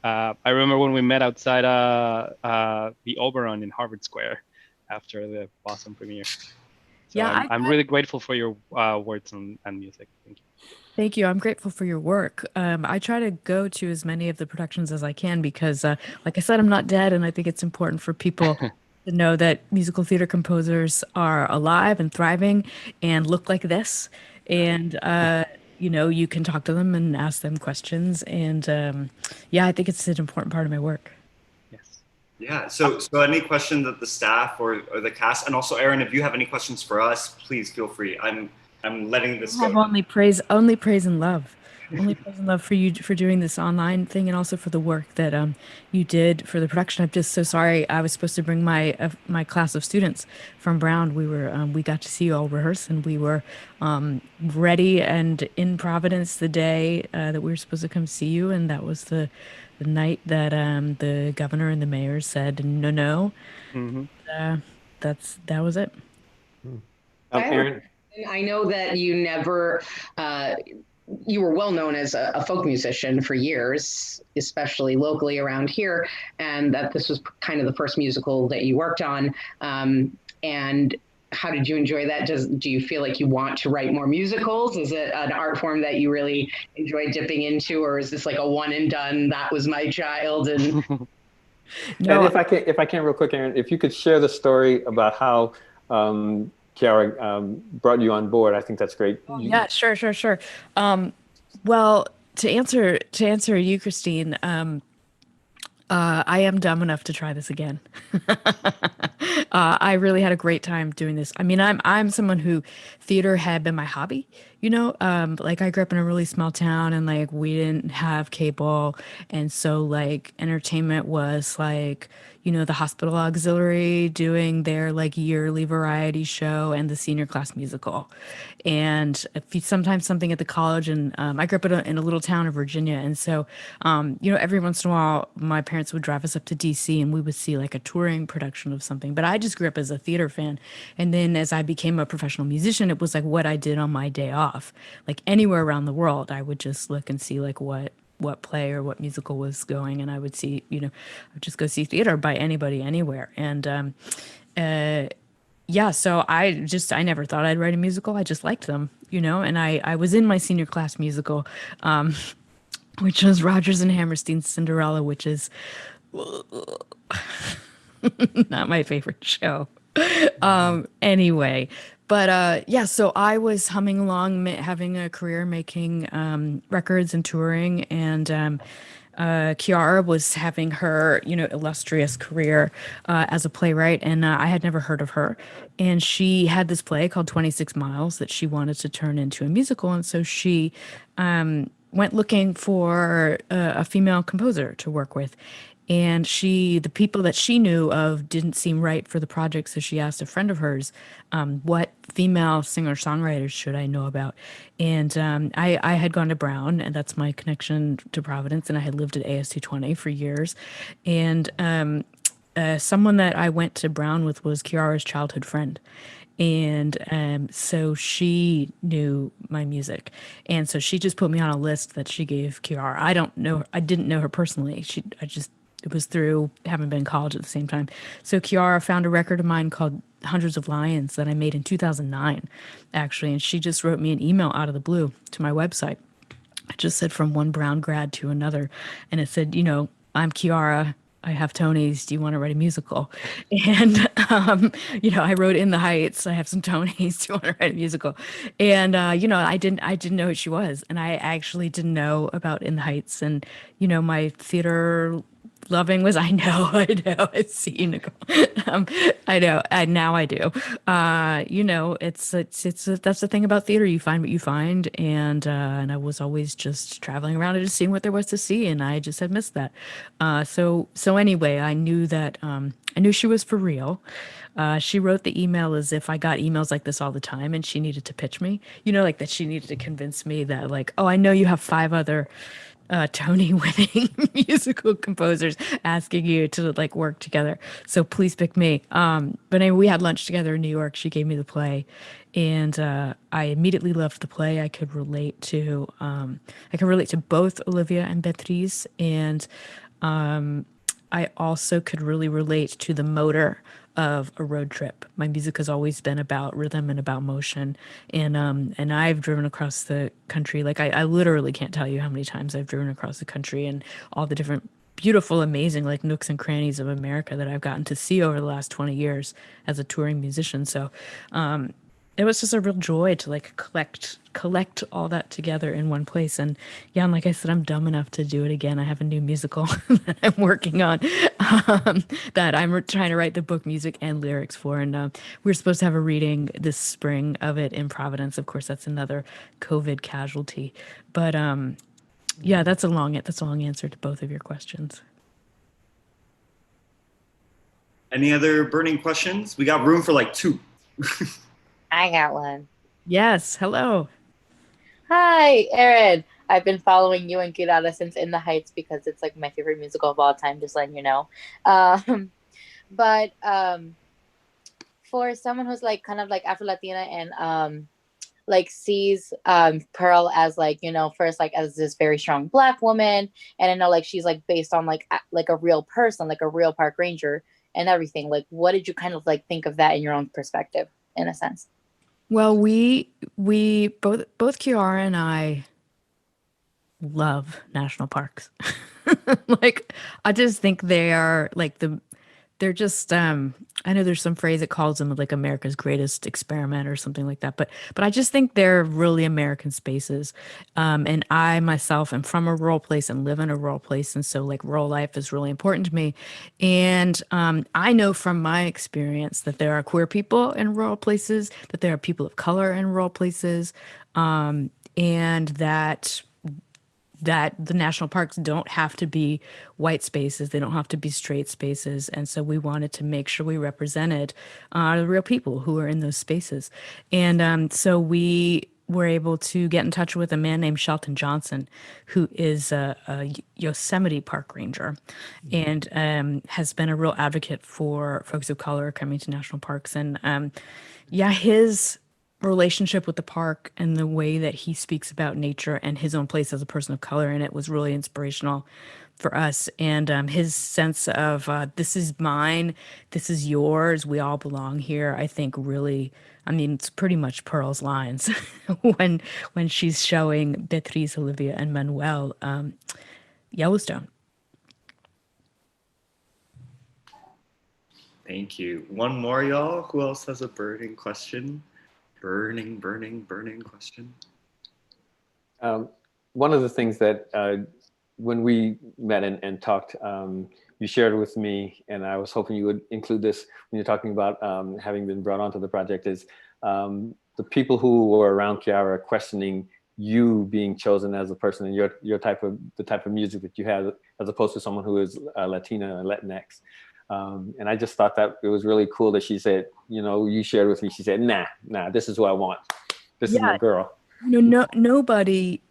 I remember when we met outside the Oberon in Harvard Square after the Boston premiere. So I'm really grateful for your words and music. Thank you. Thank you. I'm grateful for your work. I try to go to as many of the productions as I can because, like I said, I'm not dead, and I think it's important for people to know that musical theater composers are alive and thriving and look like this. And you can talk to them and ask them questions. And I think it's an important part of my work. Yes. Yeah. So any question that the staff or the cast, and also Erin, if you have any questions for us, please feel free. I'm letting this I have go. only praise and love. Only praise and love for you for doing this online thing, and also for the work that you did for the production. I'm just so sorry. I was supposed to bring my class of students from Brown. We got to see you all rehearse, and we were ready and in Providence the day that we were supposed to come see you, and that was the night that the governor and the mayor said no. Mm-hmm. That was it. Erin. I know that you never. You were well known as a folk musician for years, especially locally around here, and that this was kind of the first musical that you worked on. And how did you enjoy that? Do you feel like you want to write more musicals? Is it an art form that you really enjoy dipping into, or is this like a one and done? That was my child. And No, and if I can real quick, Erin, if you could share the story about how Quiara brought you on board, I think that's great. Yeah, sure. Well, to answer you, Christine, I am dumb enough to try this again. I really had a great time doing this. I mean, I'm someone who theater had been my hobby, like I grew up in a really small town, and like we didn't have cable, and so like entertainment was like, the hospital auxiliary doing their like yearly variety show and the senior class musical, and sometimes something at the college. And I grew up in a little town of Virginia, and so every once in a while my parents would drive us up to DC, and we would see like a touring production of something. But I just grew up as a theater fan, and then as I became a professional musician, it was like what I did on my day off. Like anywhere around the world, I would just look and see like what play or what musical was going, and I would see, I'd just go see theater by anybody anywhere. And so I never thought I'd write a musical. I just liked them, and I was in my senior class musical, which was Rodgers and Hammerstein's Cinderella, which is Not my favorite show. Anyway, but yeah, so I was humming along, having a career making records and touring, and Quiara was having her, illustrious career as a playwright, and I had never heard of her. And she had this play called 26 Miles that she wanted to turn into a musical, and so she went looking for a female composer to work with. And the people that she knew of didn't seem right for the project, so she asked a friend of hers, what female singer-songwriters should I know about? And I had gone to Brown, and that's my connection to Providence, and I had lived at AS220 for years. And someone that I went to Brown with was Quiara's childhood friend. And so she knew my music. And so she just put me on a list that she gave Quiara. I didn't know her personally. It was through having been in college at the same time. So Quiara found a record of mine called Hundreds of Lions that I made in 2009, actually. And she just wrote me an email out of the blue to my website. I just said from one Brown grad to another. And it said, I'm Quiara. I have Tonys. Do you want to write a musical? And, I wrote In the Heights. I have some Tonys. Do you want to write a musical? And, I didn't know who she was. And I actually didn't know about In the Heights. And, my theater loving was, I know, I see you, Nicole. I know, and now I do. It's that's the thing about theater. You find what you find, and I was always just traveling around and just seeing what there was to see, and I just had missed that. So anyway, I knew that I knew she was for real. She wrote the email as if I got emails like this all the time, and she needed to pitch me. Like that she needed to convince me that, like, oh, I know you have 5 other Tony-winning musical composers asking you to like work together, so please pick me. But anyway, we had lunch together in New York. She gave me the play, and I immediately loved the play. I could relate to both Olivia and Beatriz, and I also could really relate to the motor of a road trip. My music has always been about rhythm and about motion. And I've driven across the country. Like I literally can't tell you how many times I've driven across the country and all the different beautiful, amazing like nooks and crannies of America that I've gotten to see over the last 20 years as a touring musician. So it was just a real joy to like collect all that together in one place. And yeah, and like I said, I'm dumb enough to do it again. I have a new musical that I'm working on that I'm trying to write the book music and lyrics for. And we're supposed to have a reading this spring of it in Providence. Of course, that's another COVID casualty. But yeah, that's a long answer to both of your questions. Any other burning questions? We got room for like 2. I got one. Yes. Hello. Hi, Erin. I've been following you and Quiara since In the Heights because it's like my favorite musical of all time, just letting you know. But for someone who's like kind of like Afro-Latina and like sees Pearl as like, first like as this very strong Black woman, and I know like she's like based on like a real person, like a real park ranger and everything. Like, what did you kind of like think of that in your own perspective, in a sense? Well, we both Quiara and I love national parks. Like, I just think they are like they're just I know there's some phrase that calls them like America's greatest experiment or something like that, but I just think they're really American spaces. And I myself am from a rural place and live in a rural place, and so like rural life is really important to me. And I know from my experience that there are queer people in rural places, that there are people of color in rural places, and that the national parks don't have to be white spaces. They don't have to be straight spaces. And so we wanted to make sure we represented the real people who are in those spaces. And so we were able to get in touch with a man named Shelton Johnson, who is a Yosemite park ranger and has been a real advocate for folks of color coming to national parks. And yeah, his relationship with the park and the way that he speaks about nature and his own place as a person of color in it was really inspirational for us. And his sense of this is mine, this is yours, we all belong here, I think really, I mean, it's pretty much Pearl's lines when she's showing Beatriz, Olivia, and Manuel Yellowstone. Thank you. One more, y'all. Who else has a burning question? Burning question. One of the things that when we met and talked, you shared with me, and I was hoping you would include this when you're talking about having been brought onto the project, is the people who were around Quiara questioning you being chosen as a person and the type of music that you have, as opposed to someone who is Latina or Latinx. And I just thought that it was really cool that she said, you know, you shared with me, she said, nah, this is who I want. This is my girl. Nobody,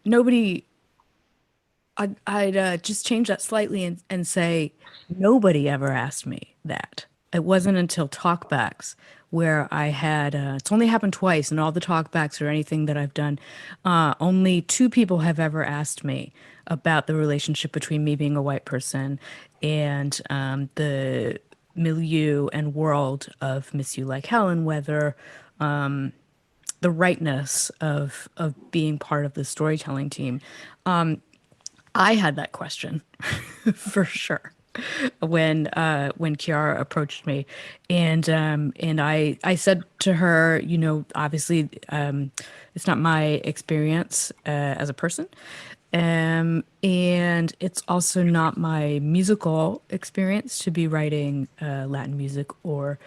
I'd just change that slightly and say, nobody ever asked me that. It wasn't until talkbacks where I had, it's only happened twice in all the talkbacks or anything that I've done. Only 2 people have ever asked me about the relationship between me being a white person and the milieu and world of Miss You Like Hell, and whether the rightness of being part of the storytelling team. I had that question for sure when Quiara approached me, and I said to her, you know, obviously it's not my experience as a person, and it's also not my musical experience to be writing Latin music or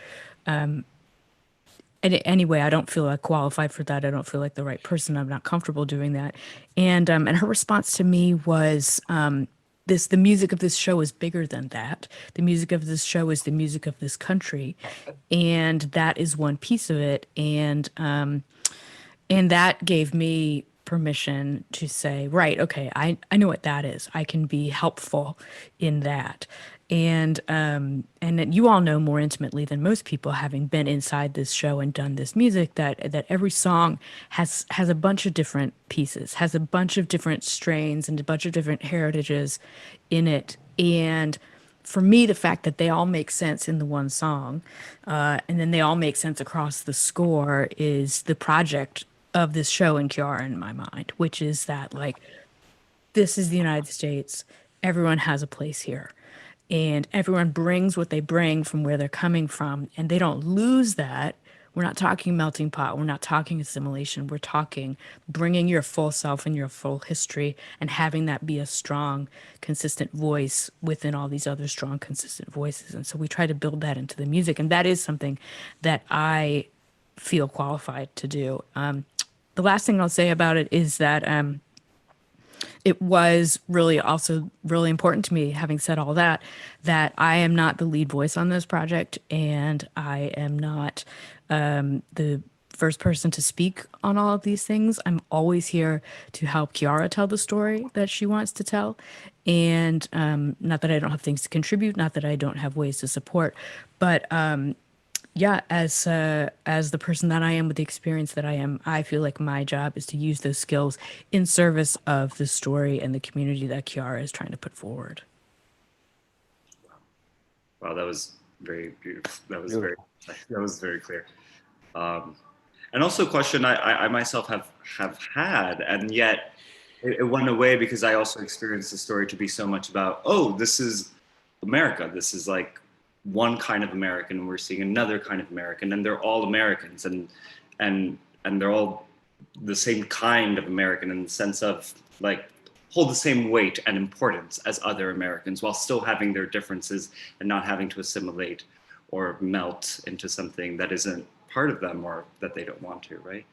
anyway, I don't feel like qualified for that. I don't feel like the right person. I'm not comfortable doing that. And her response to me was, the music of this show is bigger than that. The music of this show is the music of this country, and that is one piece of it. And that gave me permission to say, right, okay, I know what that is. I can be helpful in that. And you all know more intimately than most people, having been inside this show and done this music, that every song has a bunch of different pieces, has a bunch of different strains and a bunch of different heritages in it. And for me, the fact that they all make sense in the one song, and then they all make sense across the score, is the project of this show in Quiara in my mind, which is that, like, this is the United States. Everyone has a place here. And everyone brings what they bring from where they're coming from, and they don't lose that. We're not talking melting pot. We're not talking assimilation. We're talking bringing your full self and your full history and having that be a strong, consistent voice within all these other strong, consistent voices. And so we try to build that into the music. And that is something that I feel qualified to do. The last thing I'll say about it is that it was really also really important to me, having said all that, that I am not the lead voice on this project, and I am not the first person to speak on all of these things. I'm always here to help Quiara tell the story that she wants to tell. And not that I don't have things to contribute, not that I don't have ways to support, but yeah, as the person that I am with the experience that I am, I feel like my job is to use those skills in service of the story and the community that Quiara is trying to put forward. Wow, that was very beautiful. That was very clear. And also a question I myself have had, and yet it went away because I also experienced the story to be so much about, oh, this is America. This is like one kind of American, and we're seeing another kind of American, and they're all Americans, and they're all the same kind of American in the sense of, like, hold the same weight and importance as other Americans while still having their differences and not having to assimilate or melt into something that isn't part of them or that they don't want to, right?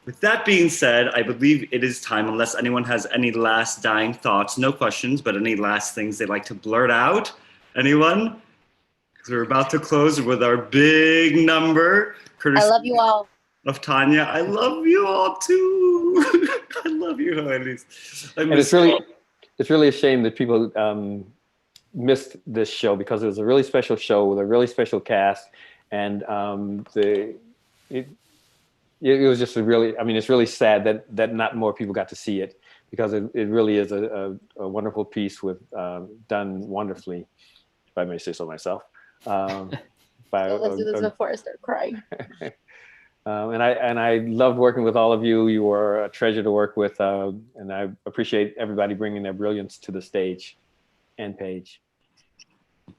With that being said, I believe it is time, unless anyone has any last dying thoughts, no questions, but any last things they'd like to blurt out. Anyone? Because we're about to close with our big number. I love you all. Of Tanya. I love you all too. I love you, Hudes. And it's really a shame that people missed this show, because it was a really special show with a really special cast, and it was just it's really sad that not more people got to see it, because it really is a wonderful piece with done wonderfully, if I may say so myself. Let's do this before I start crying. And I loved working with all of you. You were a treasure to work with, and I appreciate everybody bringing their brilliance to the stage and page.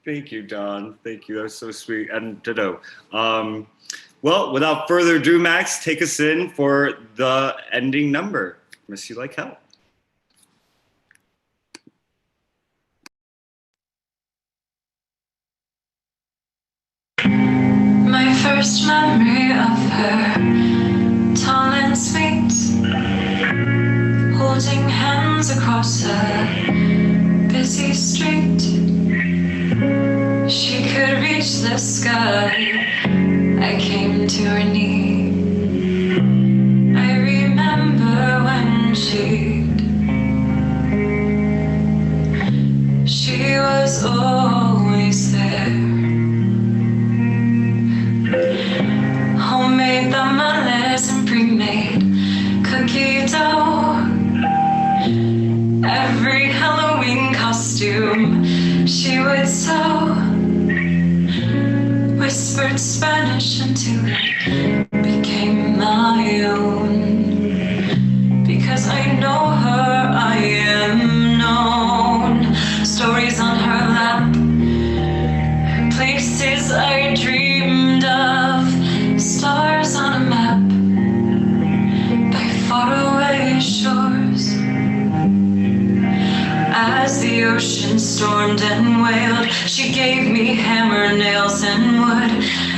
Thank you, Don. Thank you. That was so sweet. And ditto. Well, without further ado, Max, take us in for the ending number. Miss You Like Hell. My first memory of her, tall and sweet, holding hands across a busy street. She could reach the sky, I came to her knee. I remember when she was always there. Homemade tamales and pre-made cookie dough. Every Halloween costume she would sew. Whispered Spanish until it became my own. Because I know her, I am known. Stories on her lap, places I dreamed of, stars on a map by faraway shores. As the ocean stormed and wailed, she gave me hammer, nails, and wood.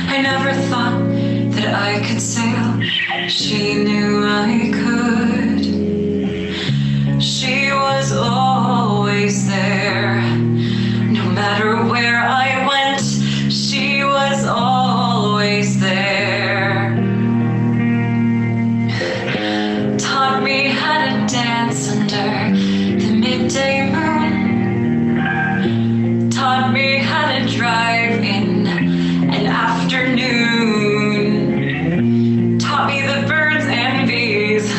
I never thought that I could sail, she knew I could. She was always there, no matter where I went, she was always there. Taught me how to dance under the midday moon. Taught me how to drive in an afternoon. Taught me the birds and bees,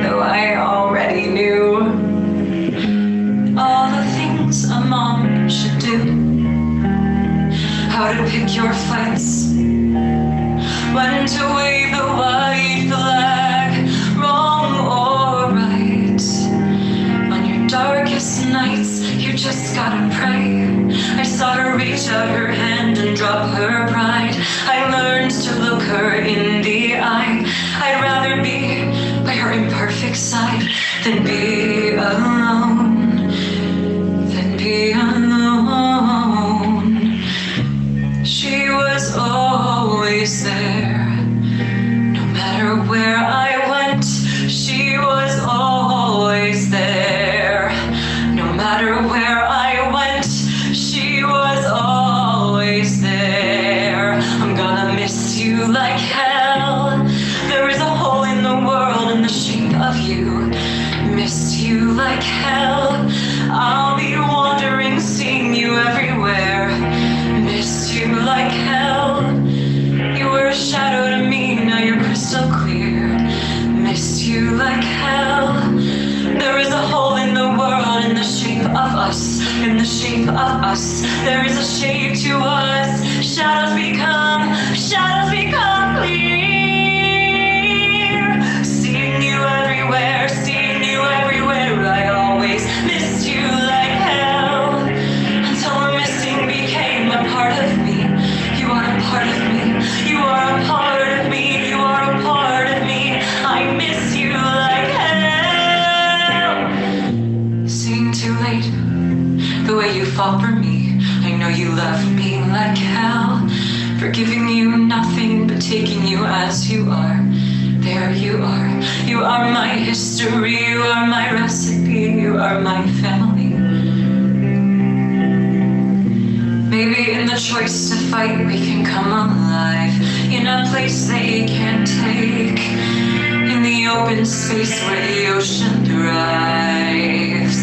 though I already knew all the things a mom should do. How to pick your fights, when to wave the white flag, wrong or right. On your darkest nights, you just gotta pray. I saw her reach out her hand and drop her pride. I learned to look her in the eye. I'd rather be by her imperfect side than be alone, than be alone. She was always there, no matter where I went. She was always there, no matter where I went. She was always there. I'm gonna miss you like hell. There is a hole in the world in the shape of you. Missed you like hell. I'll be wandering, seeing you everywhere. Missed you like hell. You were a shadow to me, now you're crystal clear. Missed you like hell. There is a hole in the world in the shape of us, in the shape of us. There is a shape to us. Shadows become clear. Seeing you everywhere, seeing you everywhere. I always missed you like hell, until the missing became a part of me. You are a part of me. You are a part of me. You are a part of me. I miss you like hell. Seeing too late, the way you fought for me. I know you loved me like hell. Forgiving you nothing but taking you as you are. There you are. You are my history. You are my recipe. You are my family. Maybe in the choice to fight we can come alive, in a place they can't take, in the open space where the ocean thrives,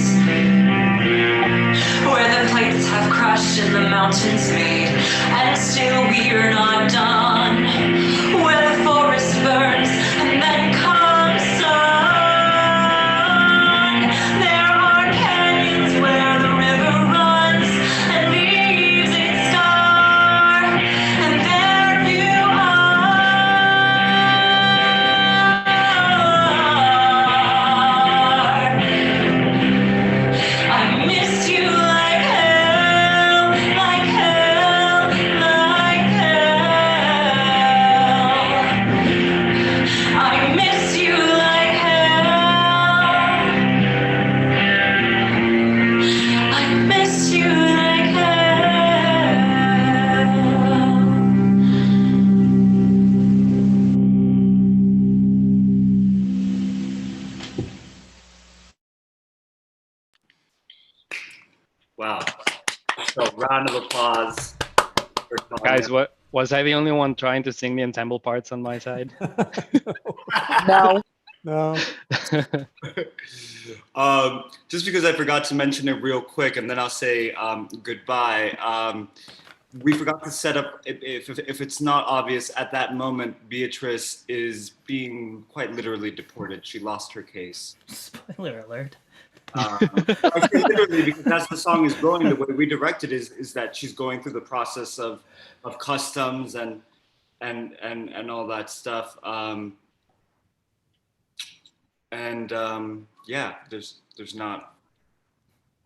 where the plates have crashed and the mountains made, and still we're not done, where the forest burns and then comes sun. There are canyons where the river runs and leaves its scar, and there you are. I miss you like hell, like round of applause for Tanya. Guys, what was I the only one trying to sing the ensemble parts on my side? No. No. Just because I forgot to mention it real quick, and then I'll say goodbye. We forgot to set up, if it's not obvious, at that moment, Beatrice is being quite literally deported. She lost her case. Spoiler alert. I say literally because as the song is going, the way we direct it is that she's going through the process of customs and all that stuff. Yeah, there's not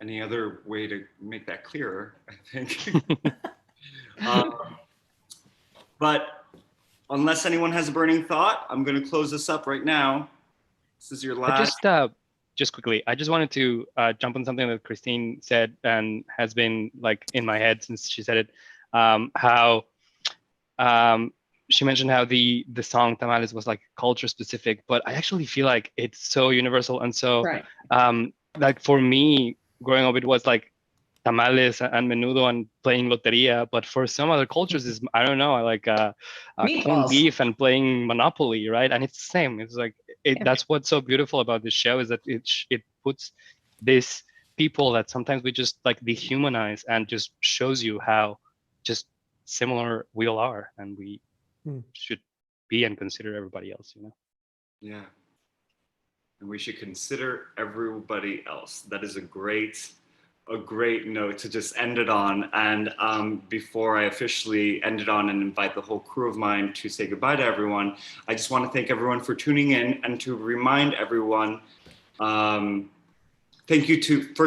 any other way to make that clearer, I think. But unless anyone has a burning thought, I'm going to close this up right now. This is your last. Just quickly, I just wanted to jump on something that Christine said and has been like in my head since she said it. How she mentioned how the song Tamales was like culture specific, but I actually feel like it's so universal. And so like for me growing up, it was like tamales and menudo and playing loteria, but for some other cultures is, I don't know, like corned beef and playing Monopoly, right? And it's the same. It's like that's what's so beautiful about this show, is that it puts this people that sometimes we just like dehumanize and just shows you how just similar we all are, and we should be and consider everybody else, you know? Yeah. And we should consider everybody else. That is a great note to just end it on. And before I officially end it on and invite the whole crew of mine to say goodbye to everyone, I just want to thank everyone for tuning in and to remind everyone, first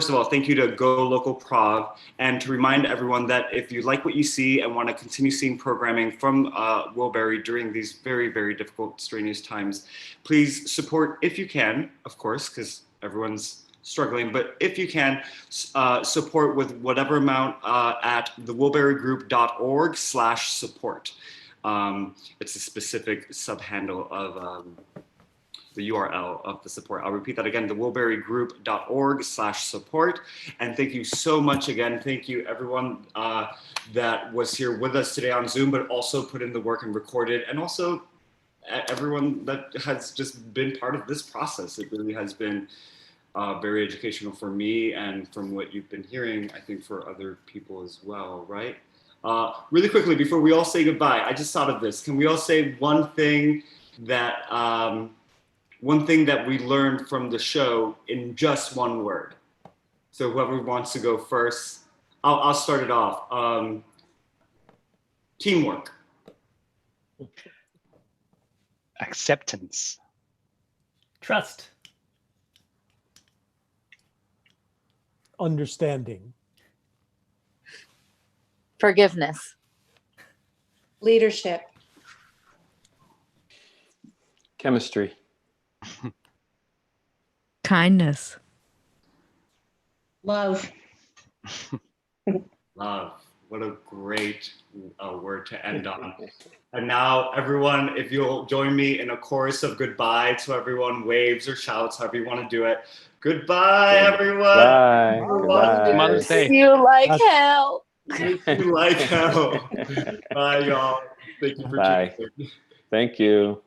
of all, thank you to Go Local Prov, and to remind everyone that if you like what you see and want to continue seeing programming from Wilbury during these very, very difficult, strenuous times, please support if you can, of course, because everyone's struggling, but if you can, support with whatever amount at thewilburygroup.org/support. It's a specific sub-handle of the URL of the support. I'll repeat that again, thewilburygroup.org/support. And thank you so much again. Thank you everyone that was here with us today on Zoom, but also put in the work and recorded, and also everyone that has just been part of this process. It really has been very educational for me, and from what you've been hearing, I think for other people as well, right? Really quickly, before we all say goodbye, I just thought of this. Can we all say one thing that we learned from the show in just one word? So whoever wants to go first, I'll start it off. Teamwork. Acceptance. Trust. Understanding. Forgiveness. Leadership. Chemistry. Kindness. Love. Love. What a great word to end on. And now, everyone, if you'll join me in a chorus of goodbye to everyone, waves or shouts, however you want to do it. Goodbye, everyone. Bye. Goodbye. Mother's Day. You like hell. You like hell. Bye, y'all. Thank you for Bye. tuning in. Thank you.